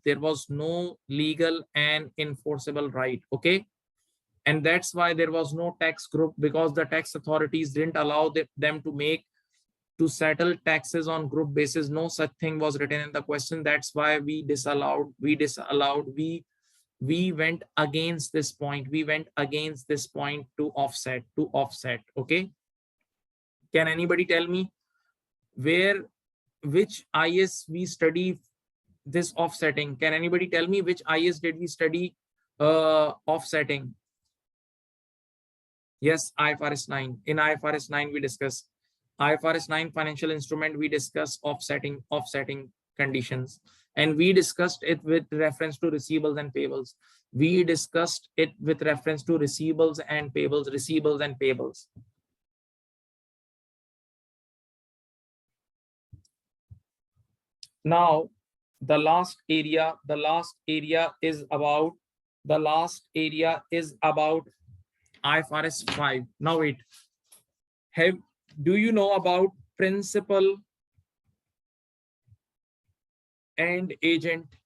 Okay. And that's why there was no tax group, because the tax authorities didn't allow them to settle taxes on group basis. No such thing was written in the question. That's why we went against this point. To offset. Okay. Can anybody tell me which IS we study this offsetting? Can anybody tell me which IS did we study offsetting? Yes, IFRS 9. In IFRS 9, we discuss IFRS 9 financial instrument. We discuss offsetting conditions, and we discussed it with reference to receivables and payables. Now, the last area is about IFRS 5. Now wait, do you know about principal and agent?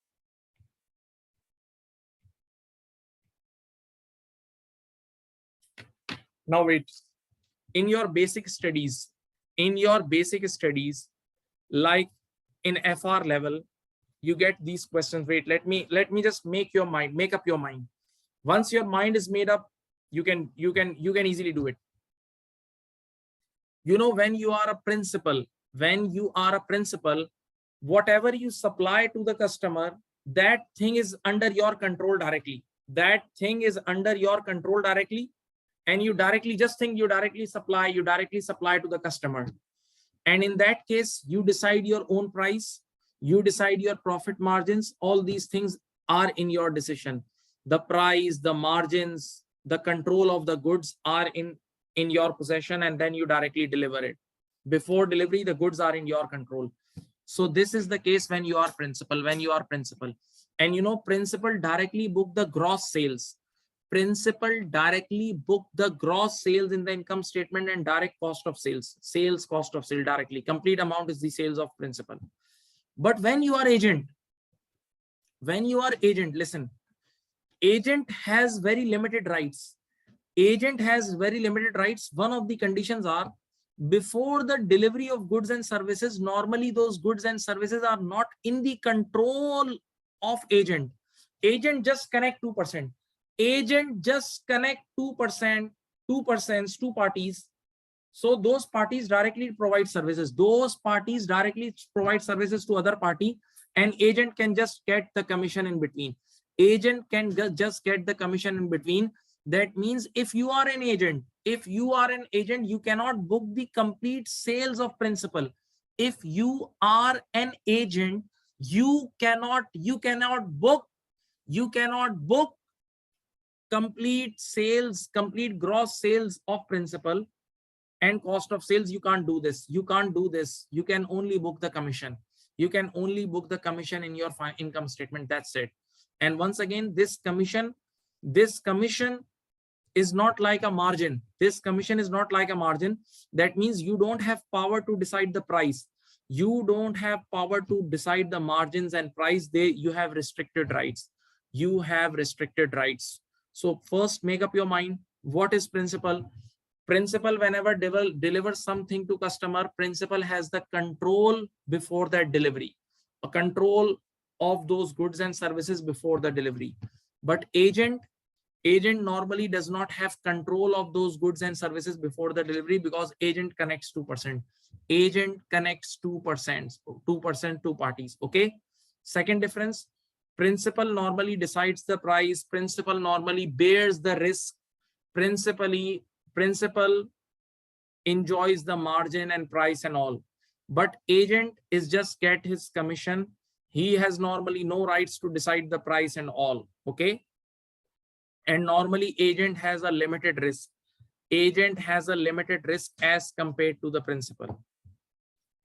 Now wait, in your basic studies, like in FR level, you get these questions. Wait, let me just make up your mind. Once your mind is made up, you can easily do it. You know, when you are a principal, whatever you supply to the customer, that thing is under your control directly. And you directly supply to the customer. And in that case, you decide your own price, you decide your profit margins. All these things are in your decision. The price, the margins, the control of the goods are in your possession, and then you directly deliver it. Before delivery, the goods are in your control. So this is the case when you are principal. And you know, principal directly book the gross sales. In the income statement, and direct cost of sales, directly. Complete amount is the sales of principal. But when you are agent, listen, agent has very limited rights. One of the conditions are, before the delivery of goods and services, normally those goods and services are not in the control of agent. Agent just connect 2%. Two parties. So those parties directly provide services. to other party, and agent can just get the commission in between. That means if you are an agent, you cannot book the complete sales of principal. If you are an agent, you cannot book complete gross sales of principal and cost of sales. You can't do this. You can only book the commission. In your income statement. That's it. And once again, this commission is not like a margin. That means you don't have power to decide the price. You don't have power to decide the margins and price. You have restricted rights. So first, make up your mind. What is principal? Principal, whenever delivers something to customer, principal has the control before that delivery. A control of those goods and services before the delivery. But agent normally does not have control of those goods and services before the delivery, because agent connects 2%. Agent connects 2%, 2%, two parties. Okay. Second difference, principal normally decides the price. Principal normally bears the risk. Principal enjoys the margin and price and all. But agent is just get his commission. He has normally no rights to decide the price and all. Okay. And normally agent has a limited risk. Agent has a limited risk as compared to the principal.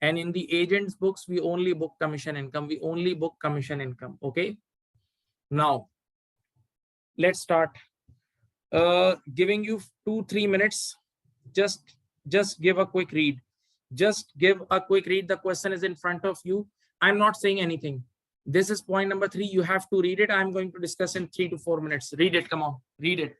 And in the agent's books, we only book commission income. We only book commission income. Okay. Now, let's start. Giving you 2-3 minutes. Just give a quick read. Just give a quick read. The question is in front of you. I'm not saying anything. This is point number 3. You have to read it. I'm going to discuss in 3 to 4 minutes. Read it. Come on, read it.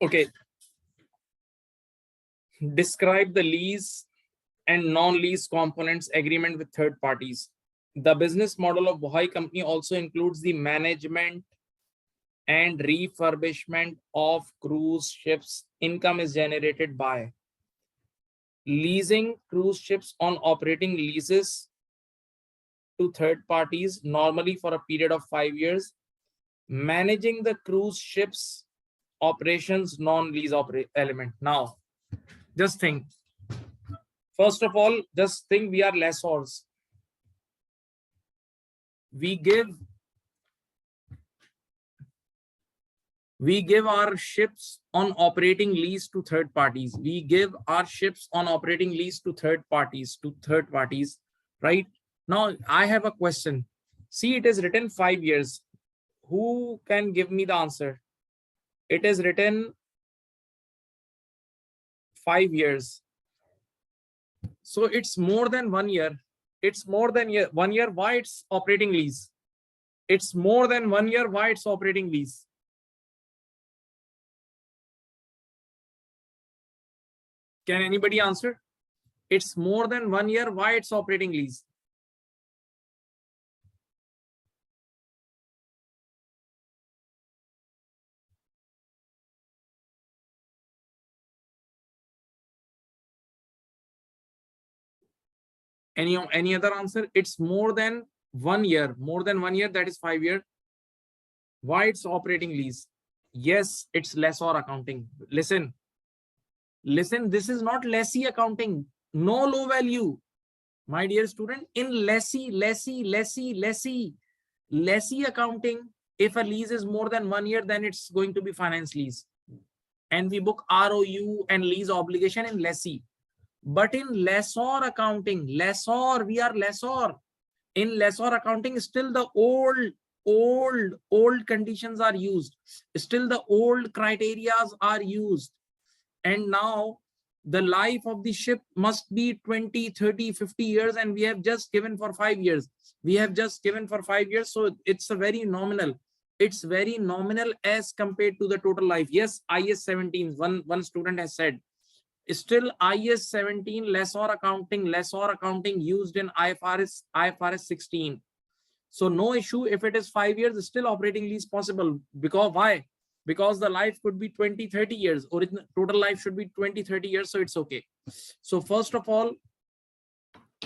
Okay. Describe the lease and non-lease components agreement with third parties. The business model of Bohai Company also includes the management and refurbishment of cruise ships. Income is generated by leasing cruise ships on operating leases to third parties, normally for a period of 5 years. Managing the cruise ships operations, non-lease element. Now, just think. First of all, just think we are lessors. We give our ships on operating lease to third parties. We give our ships on operating lease to third parties, right? Now, I have a question. See, it is written 5 years. Who can give me the answer? It is written 5 years. So it's more than 1 year. It's more than 1 year. Why it's operating lease? It's more than 1 year. Why it's operating lease? Can anybody answer? It's more than 1 year. Why it's operating lease? Any other answer? It's more than 1 year. More than 1 year, that is 5 years. Why it's operating lease? Yes, it's lessor accounting. Listen, this is not lessee accounting. No low value. My dear student, in lessee accounting, if a lease is more than 1 year, then it's going to be finance lease. And we book ROU and lease obligation in lessee. But in lessor accounting, we are lessor. In lessor accounting, still the old old conditions are used, still the old criterias are used. And now the life of the ship must be 20, 30, 50 years, and we have just given for 5 years. We have just given for 5 years. So it's a very nominal. It's very nominal as compared to the total life. Yes, IS 17, one student has said, still IS 17 lessor accounting used in IFRS 16. So no issue if it is 5 years, still operating lease possible. Because why? Because the life could be 20, 30 years. Original total life should be 20, 30 years. So it's okay. So first of all,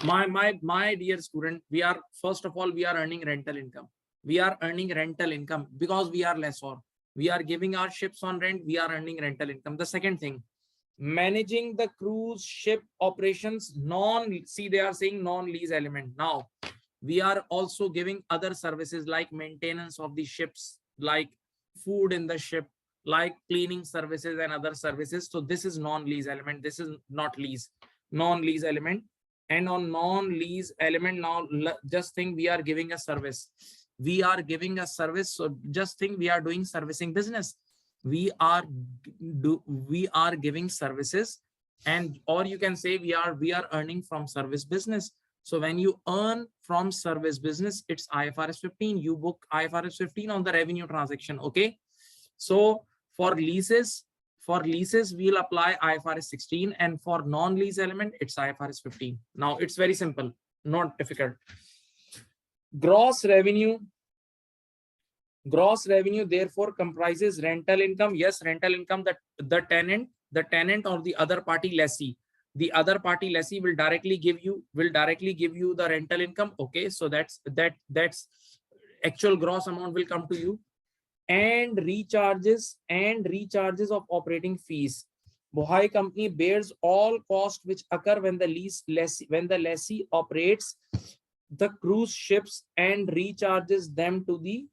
my dear student, we are earning rental income. We are earning rental income because we are lessor. We are giving our ships on rent. We are earning rental income. The second thing, managing the cruise ship operations, they are saying non-lease element. Now we are also giving other services like maintenance of the ships, like food in the ship, like cleaning services and other services. So this is non-lease element. This is not lease, non-lease element. And on non-lease element, now just think we are giving a service. We are giving a service. So just think we are doing servicing business. We are giving services, and or you can say we are earning from service business. So when you earn from service business, it's IFRS 15. You book IFRS 15 on the revenue transaction. Okay. So for leases, we'll apply IFRS 16, and for non-lease element, it's IFRS 15. Now it's very simple, not difficult. Gross revenue therefore comprises rental income. Yes, rental income that the tenant or the other party lessee. The other party lessee will directly give you the rental income. Okay, so that's actual gross amount will come to you. And recharges of operating fees. Bohai company bears all costs which occur when the lessee operates the cruise ships and recharges them to the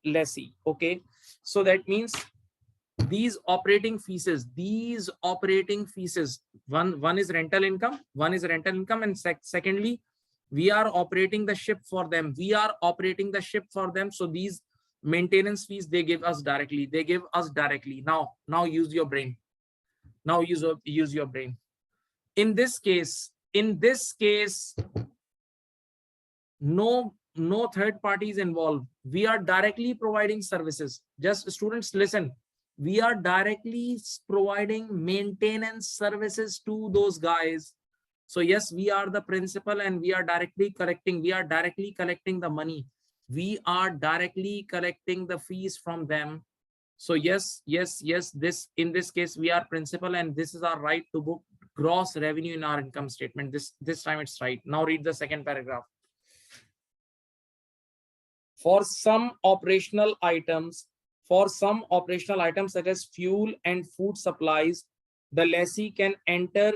lessee. Okay, so that means these operating fees, one is rental income, and secondly, we are operating the ship for them. So these maintenance fees, they give us directly. Now use your brain. Use your brain. In this case, no third parties involved. We are directly providing services. Just students listen. We are directly providing maintenance services to those guys. So yes, we are the principal, and we are directly collecting the money. We are directly collecting the fees from them. So yes, in this case we are principal, and this is our right to book gross revenue in our income statement. This time it's right. Now read the second paragraph. For some operational items such as fuel and food supplies, the lessee can enter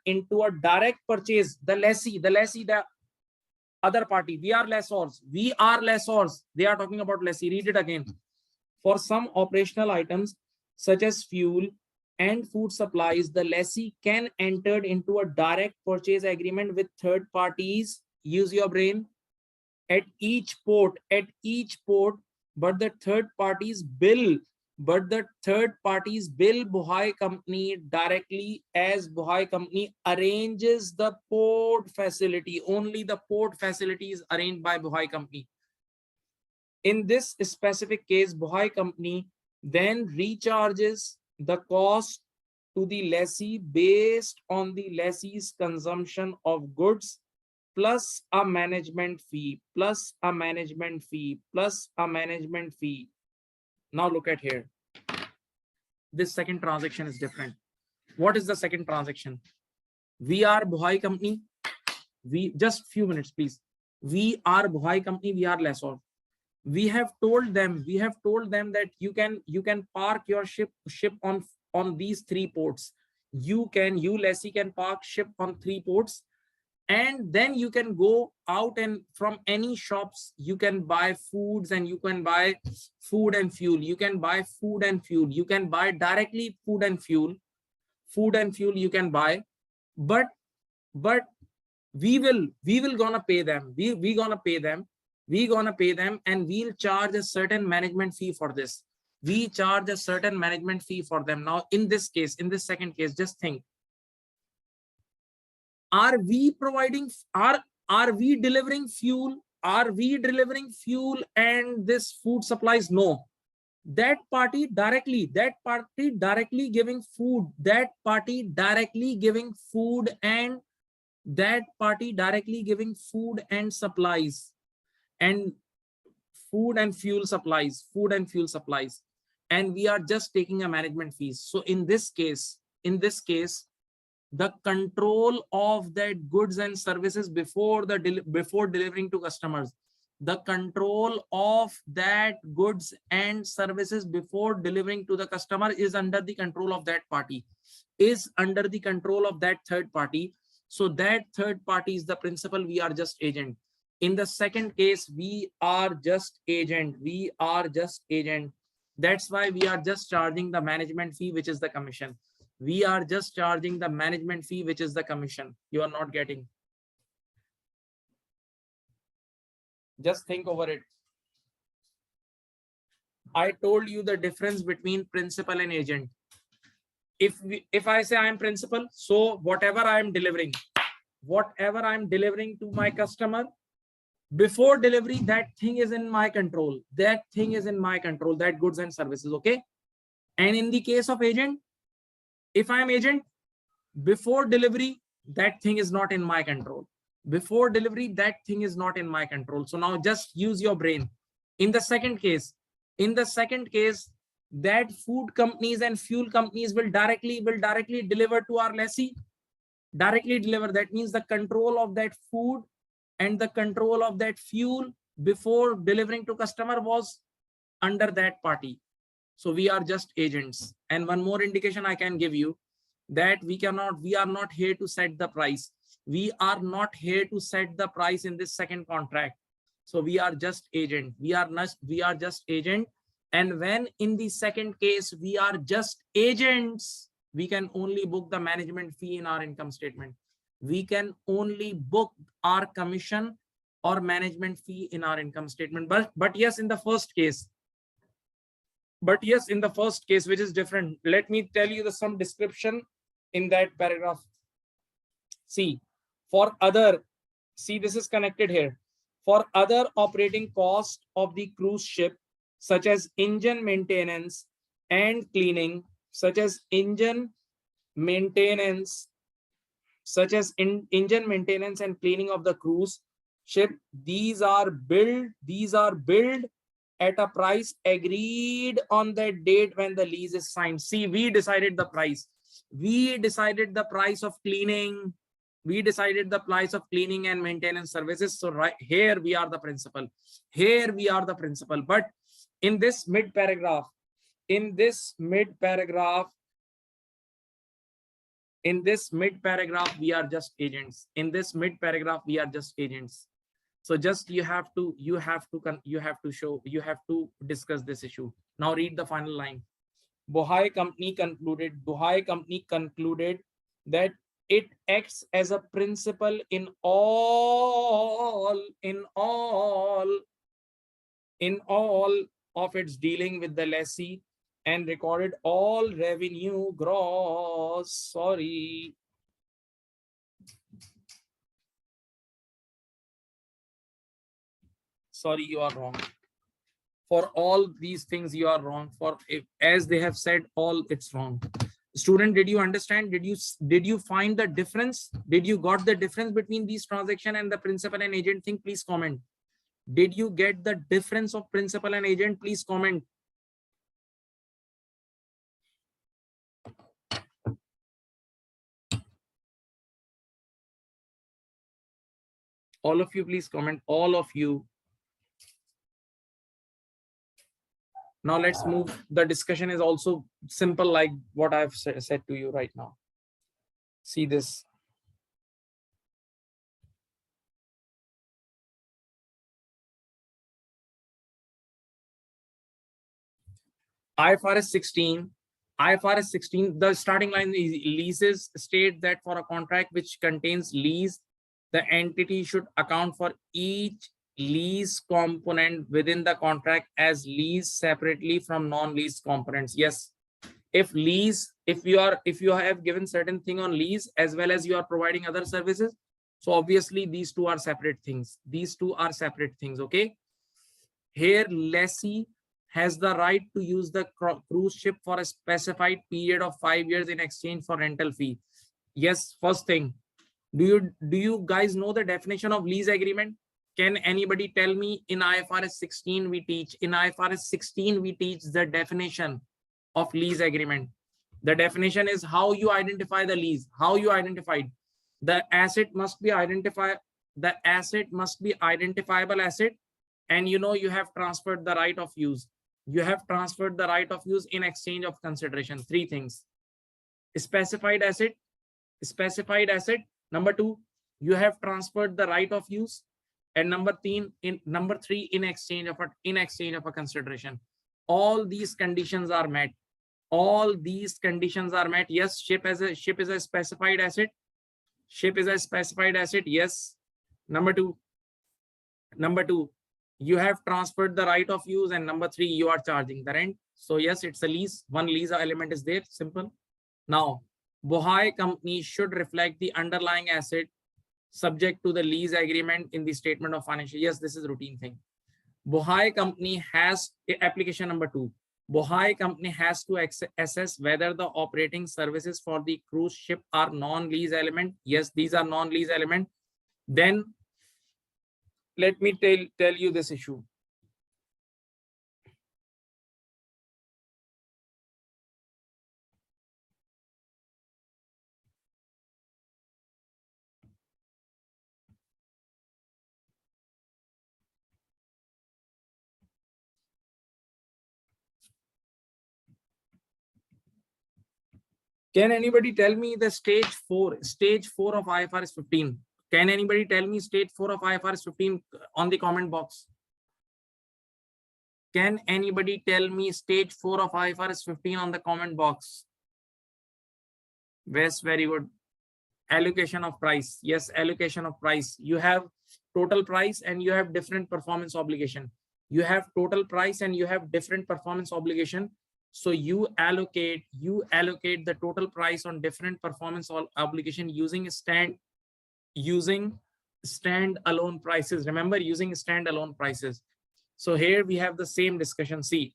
into a direct purchase. The other party. We are lessors. They are talking about lessee. Read it again. For some operational items such as fuel and food supplies, the lessee can enter into a direct purchase agreement with third parties. Use your brain. At each port, but the third parties bill Bohai company directly, as Bohai company arranges the port facility. Only the port facility is arranged by Bohai company. In this specific case, Bohai company then recharges the cost to the lessee based on the lessee's consumption of goods, plus a management fee. Now look at here. This second transaction is different. What is the second transaction? We are Bohai company. Just few minutes, please. We are Bohai company. We are lessor. We have told them that you can park your ship on these 3 ports. You lessee can park ship on 3 ports. And then you can go out, and from any shops, you can buy foods, and you can buy food and fuel. You can buy directly food and fuel you can buy. But we will gonna pay them. We gonna pay them. We gonna pay them and we'll charge a certain management fee for this. We charge a certain management fee for them. Now, in this case, in this second case, just think, are we providing, are we delivering fuel? Are we delivering fuel and this food supplies? No. That party directly giving food, that party directly giving food and supplies and food and fuel supplies, and we are just taking a management fees. So in this case, the control of that goods and services before delivering to customers, the control of that goods and services before delivering to the customer is under the control of that party, is under the control of that third party. So that third party is the principal, we are just agent. In the second case, we are just agent. That's why we are just charging the management fee, which is the commission. We are just charging the management fee, which is the commission. You are not getting. Just think over it. I told you the difference between principal and agent. If I say I am principal, so whatever I am delivering to my customer, before delivery, that thing is in my control. That goods and services, okay? And in the case of agent, if I am agent, before delivery, that thing is not in my control. Before delivery, that thing is not in my control. So now just use your brain. In the second case, that food companies and fuel companies will directly deliver to our lessee. Directly deliver. That means the control of that food and the control of that fuel before delivering to customer was under that party. So we are just agents. And one more indication I can give you, that we are not here to set the price. We are not here to set the price in this second contract. So we are just agent. We are just agent. And when in the second case, we are just agents, we can only book the management fee in our income statement. We can only book our commission or management fee in our income statement. But yes, in the first case, which is different, let me tell you some description in that paragraph. See, this is connected here. For other operating costs of the cruise ship, such as engine maintenance and cleaning, engine maintenance and cleaning of the cruise ship, these are billed at a price agreed on that date when the lease is signed. See, we decided the price. We decided the price of cleaning. We decided the price of cleaning and maintenance services. So right here we are the principal. But in this mid paragraph, we are just agents. So just you have to discuss this issue. Now read the final line. Bohai company concluded that it acts as a principal in all of its dealing with the lessee and recorded all revenue gross. Sorry, you are wrong. For all these things, you are wrong. As they have said, all it's wrong. Student, did you understand? Did you find the difference? Did you got the difference between these transaction and the principal and agent thing? Please comment. Did you get the difference of principal and agent? Please comment. All of you, please comment. All of you. Now let's move. The discussion is also simple, like what I've said to you right now. See this. IFRS 16, the starting line is leases state that for a contract which contains lease, the entity should account for each lease component within the contract as lease separately from non-lease components. Yes, if you have given certain thing on lease as well as you are providing other services, so obviously these two are separate things. These two are separate things. Okay. Here, lessee has the right to use the cruise ship for a specified period of 5 years in exchange for rental fee. Yes, first thing, do you guys know the definition of lease agreement? Can anybody tell me? In IFRS 16 we teach the definition of lease agreement. The definition is how you identify the lease. How you identified the asset must be identified. The asset must be identifiable asset, and you have transferred the right of use. You have transferred the right of use in exchange of consideration. Three things: specified asset. Number two, you have transferred the right of use, and number three, in exchange of a consideration. All these conditions are met. Yes, ship is a specified asset. Yes. Number two, you have transferred the right of use, and number three, you are charging the rent. So yes, it's a lease. One lease element is there. Simple. Now, Bohai company should reflect the underlying asset subject to the lease agreement in the statement of financial. Yes, this is a routine thing. Bohai company has application number 2. Bohai company has to assess whether the operating services for the cruise ship are non-lease element. Yes, these are non-lease element. Then let me tell you this issue. Can anybody tell me the stage 4 of IFRS 15? Can anybody tell me stage 4 of IFRS 15 on the comment box? Can anybody tell me stage 4 of IFRS 15 on the comment box? Yes, very good. Allocation of price. Yes, allocation of price. You have total price and you have different performance obligation. You have total price and you have different performance obligation. So you allocate the total price on different performance obligation using standalone prices. Remember, using standalone prices. So here we have the same discussion. See,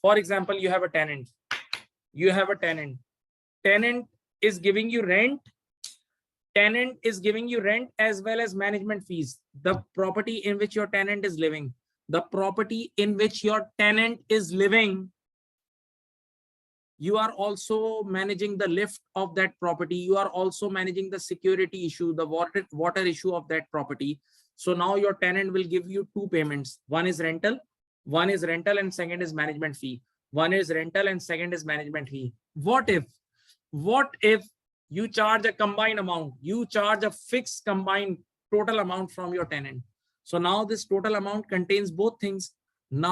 for example, you have a tenant. Tenant is giving you rent. Tenant is giving you rent as well as management fees. The property in which your tenant is living. You are also managing the lift of that property. You are also managing the security issue, the water issue of that property. So now your tenant will give you two payments. One is rental and second is management fee. What if you charge a combined amount? You charge a fixed combined total amount from your tenant. So now this total amount contains both things. The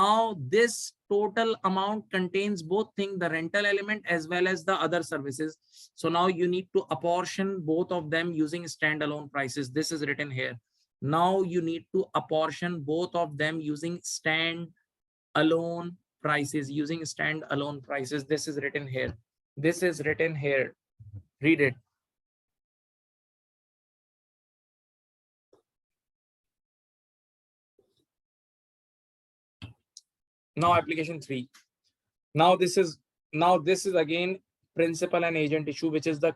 rental element as well as the other services. So now you need to apportion both of them using standalone prices. This is written here. Now you need to apportion both of them using standalone prices. This is written here. Read it. Now application 3. Now this is again principal and agent issue, which is the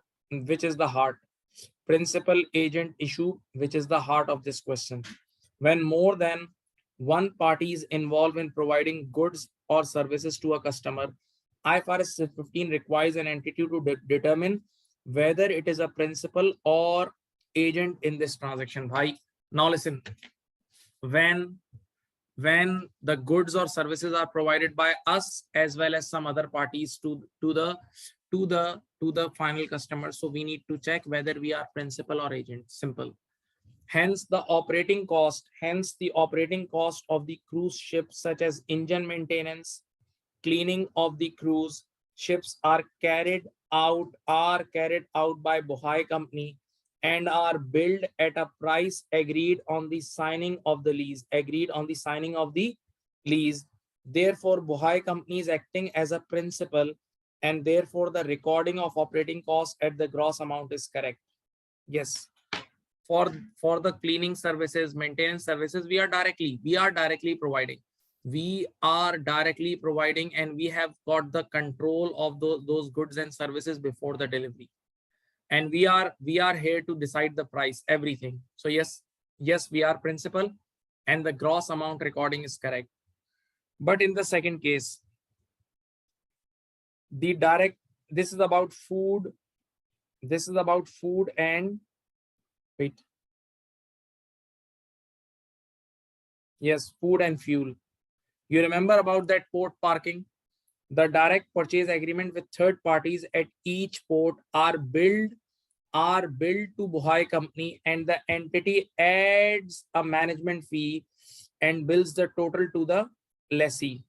heart. Principal agent issue, which is the heart of this question. When more than one party is involved in providing goods or services to a customer, IFRS 15 requires an entity to determine whether it is a principal or agent in this transaction. Bhai, now listen. When the goods or services are provided by us as well as some other parties to the final customer, so we need to check whether we are principal or agent. Simple. Hence the operating cost of the cruise ship, such as engine maintenance, cleaning of the cruise ships, are carried out by Bohai company and are billed at a price agreed on the signing of the lease. Agreed on the signing of the lease. Therefore, Bohai company is acting as a principal, and therefore the recording of operating costs at the gross amount is correct. Yes. For the cleaning services, maintenance services, we are directly providing. We are directly providing, and we have got the control of those goods and services before the delivery. And we are here to decide the price, everything. So yes, we are principal, and the gross amount recording is correct. But in the second case, the direct, this is about food. This is about food and wait. Yes, food and fuel. You remember about that port parking? The direct purchase agreement with third parties at each port are billed to Bohai company, and the entity adds a management fee and bills the total to the lessee.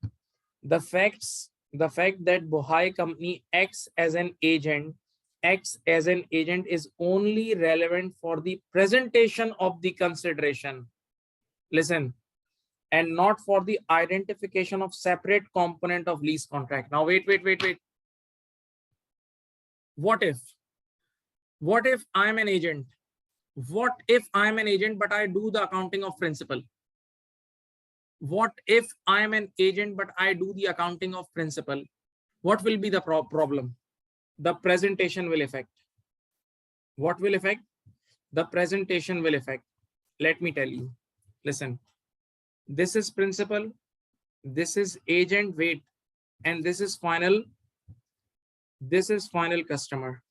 The fact that Bohai company acts as an agent is only relevant for the presentation of the consideration. Listen, and not for the identification of separate component of lease contract. Now wait. What if I'm an agent? What if I'm an agent but I do the accounting of principal? What if I'm an agent but I do the accounting of principal? What will be the problem? The presentation will affect. What will affect? The presentation will affect. Let me tell you. Listen. This is principal, this is agent, wait, and this is final customer.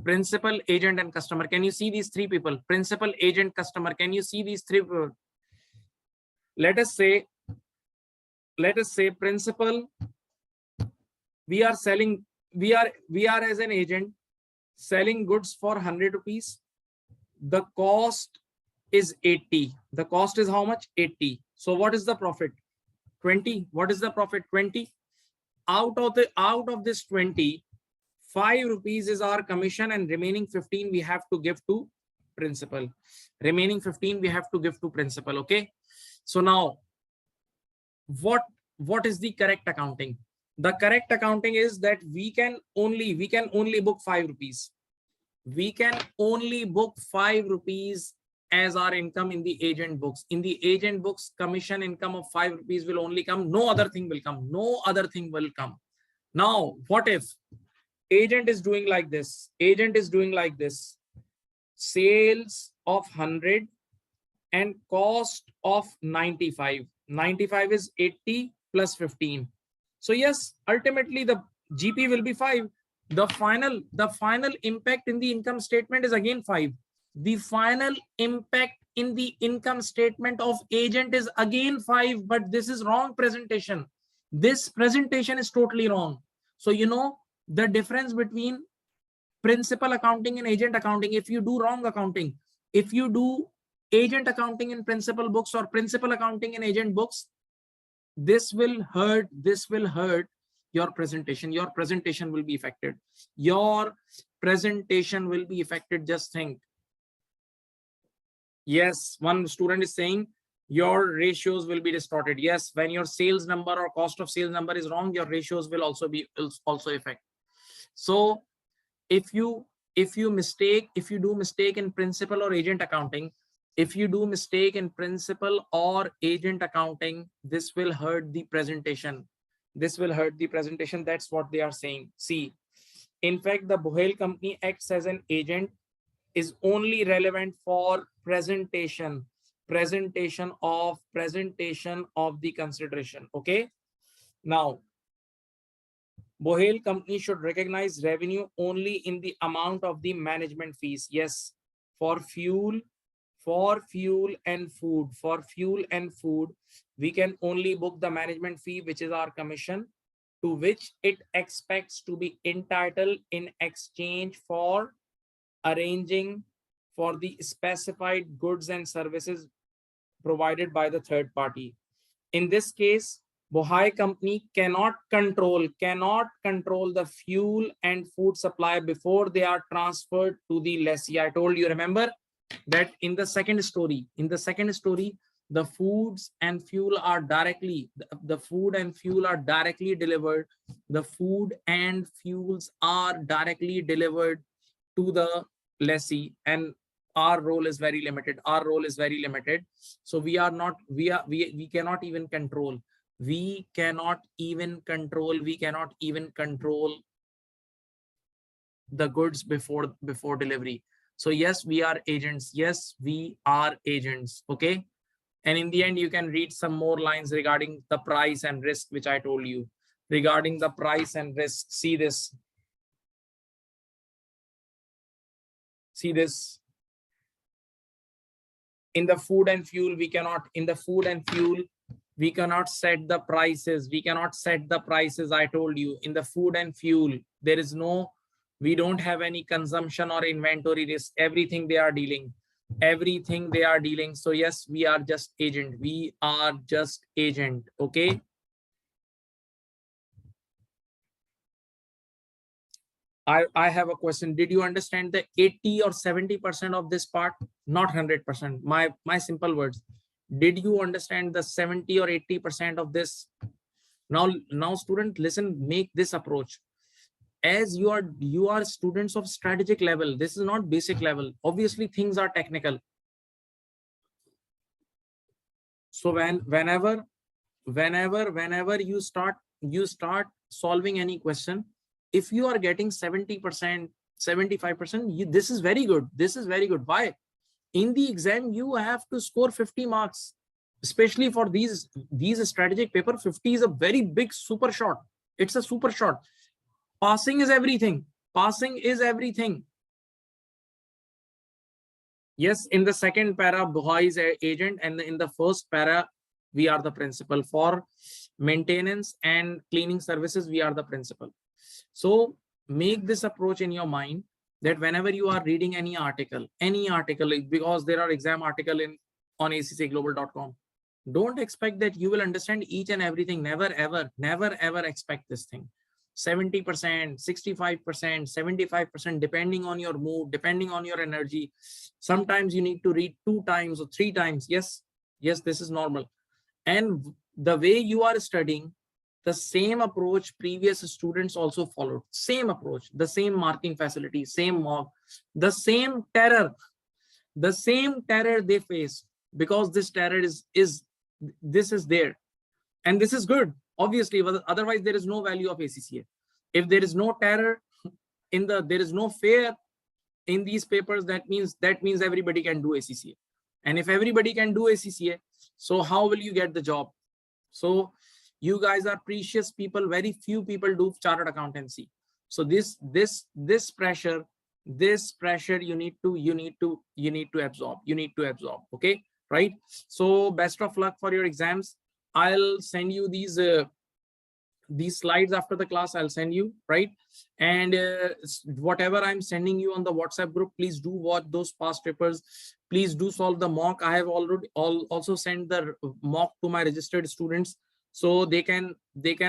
Principal, agent, and customer. Can you see these three people? Principal, agent, customer. Can you see these three people? Let us say principal, we are as an agent selling goods for 100 rupees. The cost is 80. The cost is how much? 80. So what is the profit? 20. What is the profit? 20. Out of this 20, 5 rupees is our commission, and remaining 15 we have to give to principal. Remaining 15 we have to give to principal. Okay. So now what is the correct accounting? The correct accounting is that we can only book 5 rupees. We can only book 5 rupees as our income in the agent books. In the agent books, commission income of 5 rupees will only come. No other thing will come. No other thing will come. Now, what if agent is doing like this? Agent is doing like this. Sales of 100 and cost of 95. 95 is 80 plus 15. So yes, ultimately the GP will be 5. The final impact in the income statement is again 5. The final impact in the income statement of agent is again 5, but this is wrong presentation. This presentation is totally wrong. So you know the difference between principal accounting and agent accounting. If you do wrong accounting, if you do agent accounting in principal books or principal accounting in agent books, this will hurt your presentation. Your presentation will be affected. Your presentation will be affected. Just think. Yes, one student is saying your ratios will be distorted. Yes, when your sales number or cost of sales number is wrong, your ratios will also affect. So if you do mistake in principal or agent accounting, this will hurt the presentation. That's what they are saying. See, in fact, the Bohel company acts as an agent is only relevant for presentation of the consideration. Okay. Now, Bohel company should recognize revenue only in the amount of the management fees. Yes, for fuel and food. For fuel and food, we can only book the management fee, which is our commission, to which it expects to be entitled in exchange for arranging for the specified goods and services provided by the third party. In this case, Bohai company cannot control the fuel and food supply before they are transferred to the lessee. I told you, remember that in the second story, the foods and fuel are directly, the food and fuel are directly delivered. The food and fuels are directly delivered to the lessee, and our role is very limited. So we are not, we cannot even control. We cannot even control the goods before delivery. So yes, we are agents. Okay. And in the end, you can read some more lines regarding the price and risk, which I told you. Regarding the price and risk, see this. In the food and fuel, we cannot set the prices. I told you, in the food and fuel, we don't have any consumption or inventory risk. Everything they are dealing. So yes, we are just agent. Okay. I have a question. Did you understand the 80 or 70% of this part? Not 100%. My simple words. Did you understand the 70 or 80% of this? Now student, listen, make this approach. As you are students of strategic level. This is not basic level. Obviously, things are technical. So whenever you start solving any question, if you are getting 70%, 75%, this is very good. Why? In the exam, you have to score 50 marks, especially for these strategic paper. 50 is a very big super shot. It's a super shot. Passing is everything. Yes, in the second para, Buhai is an agent, and in the first para, we are the principal. For maintenance and cleaning services, we are the principal. So make this approach in your mind, that whenever you are reading any article, because there are exam article on ACCAglobal.com, don't expect that you will understand each and everything. Never ever expect this thing. 70%, 65%, 75%, depending on your mood, depending on your energy. Sometimes you need to read 2 times or 3 times. Yes, this is normal. And the way you are studying, the same approach previous students also followed. Same approach, the same marking facility, same mock, the same terror they face, because this terror is there, and this is good. Obviously, otherwise there is no value of ACCA. If there is no terror there is no fear in these papers, that means everybody can do ACCA. And if everybody can do ACCA, so how will you get the job? So you guys are precious people. Very few people do chartered accountancy. So this pressure you need to absorb. Okay, right? So best of luck for your exams. I'll send you these slides after the class. I'll send you, right? And whatever I'm sending you on the WhatsApp group, please do watch those past papers. Please do solve the mock. I have already also sent the mock to my registered students, so they can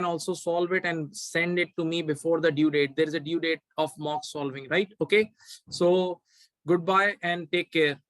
also solve it and send it to me before the due date. There is a due date of mock solving, right? Okay, so goodbye and take care.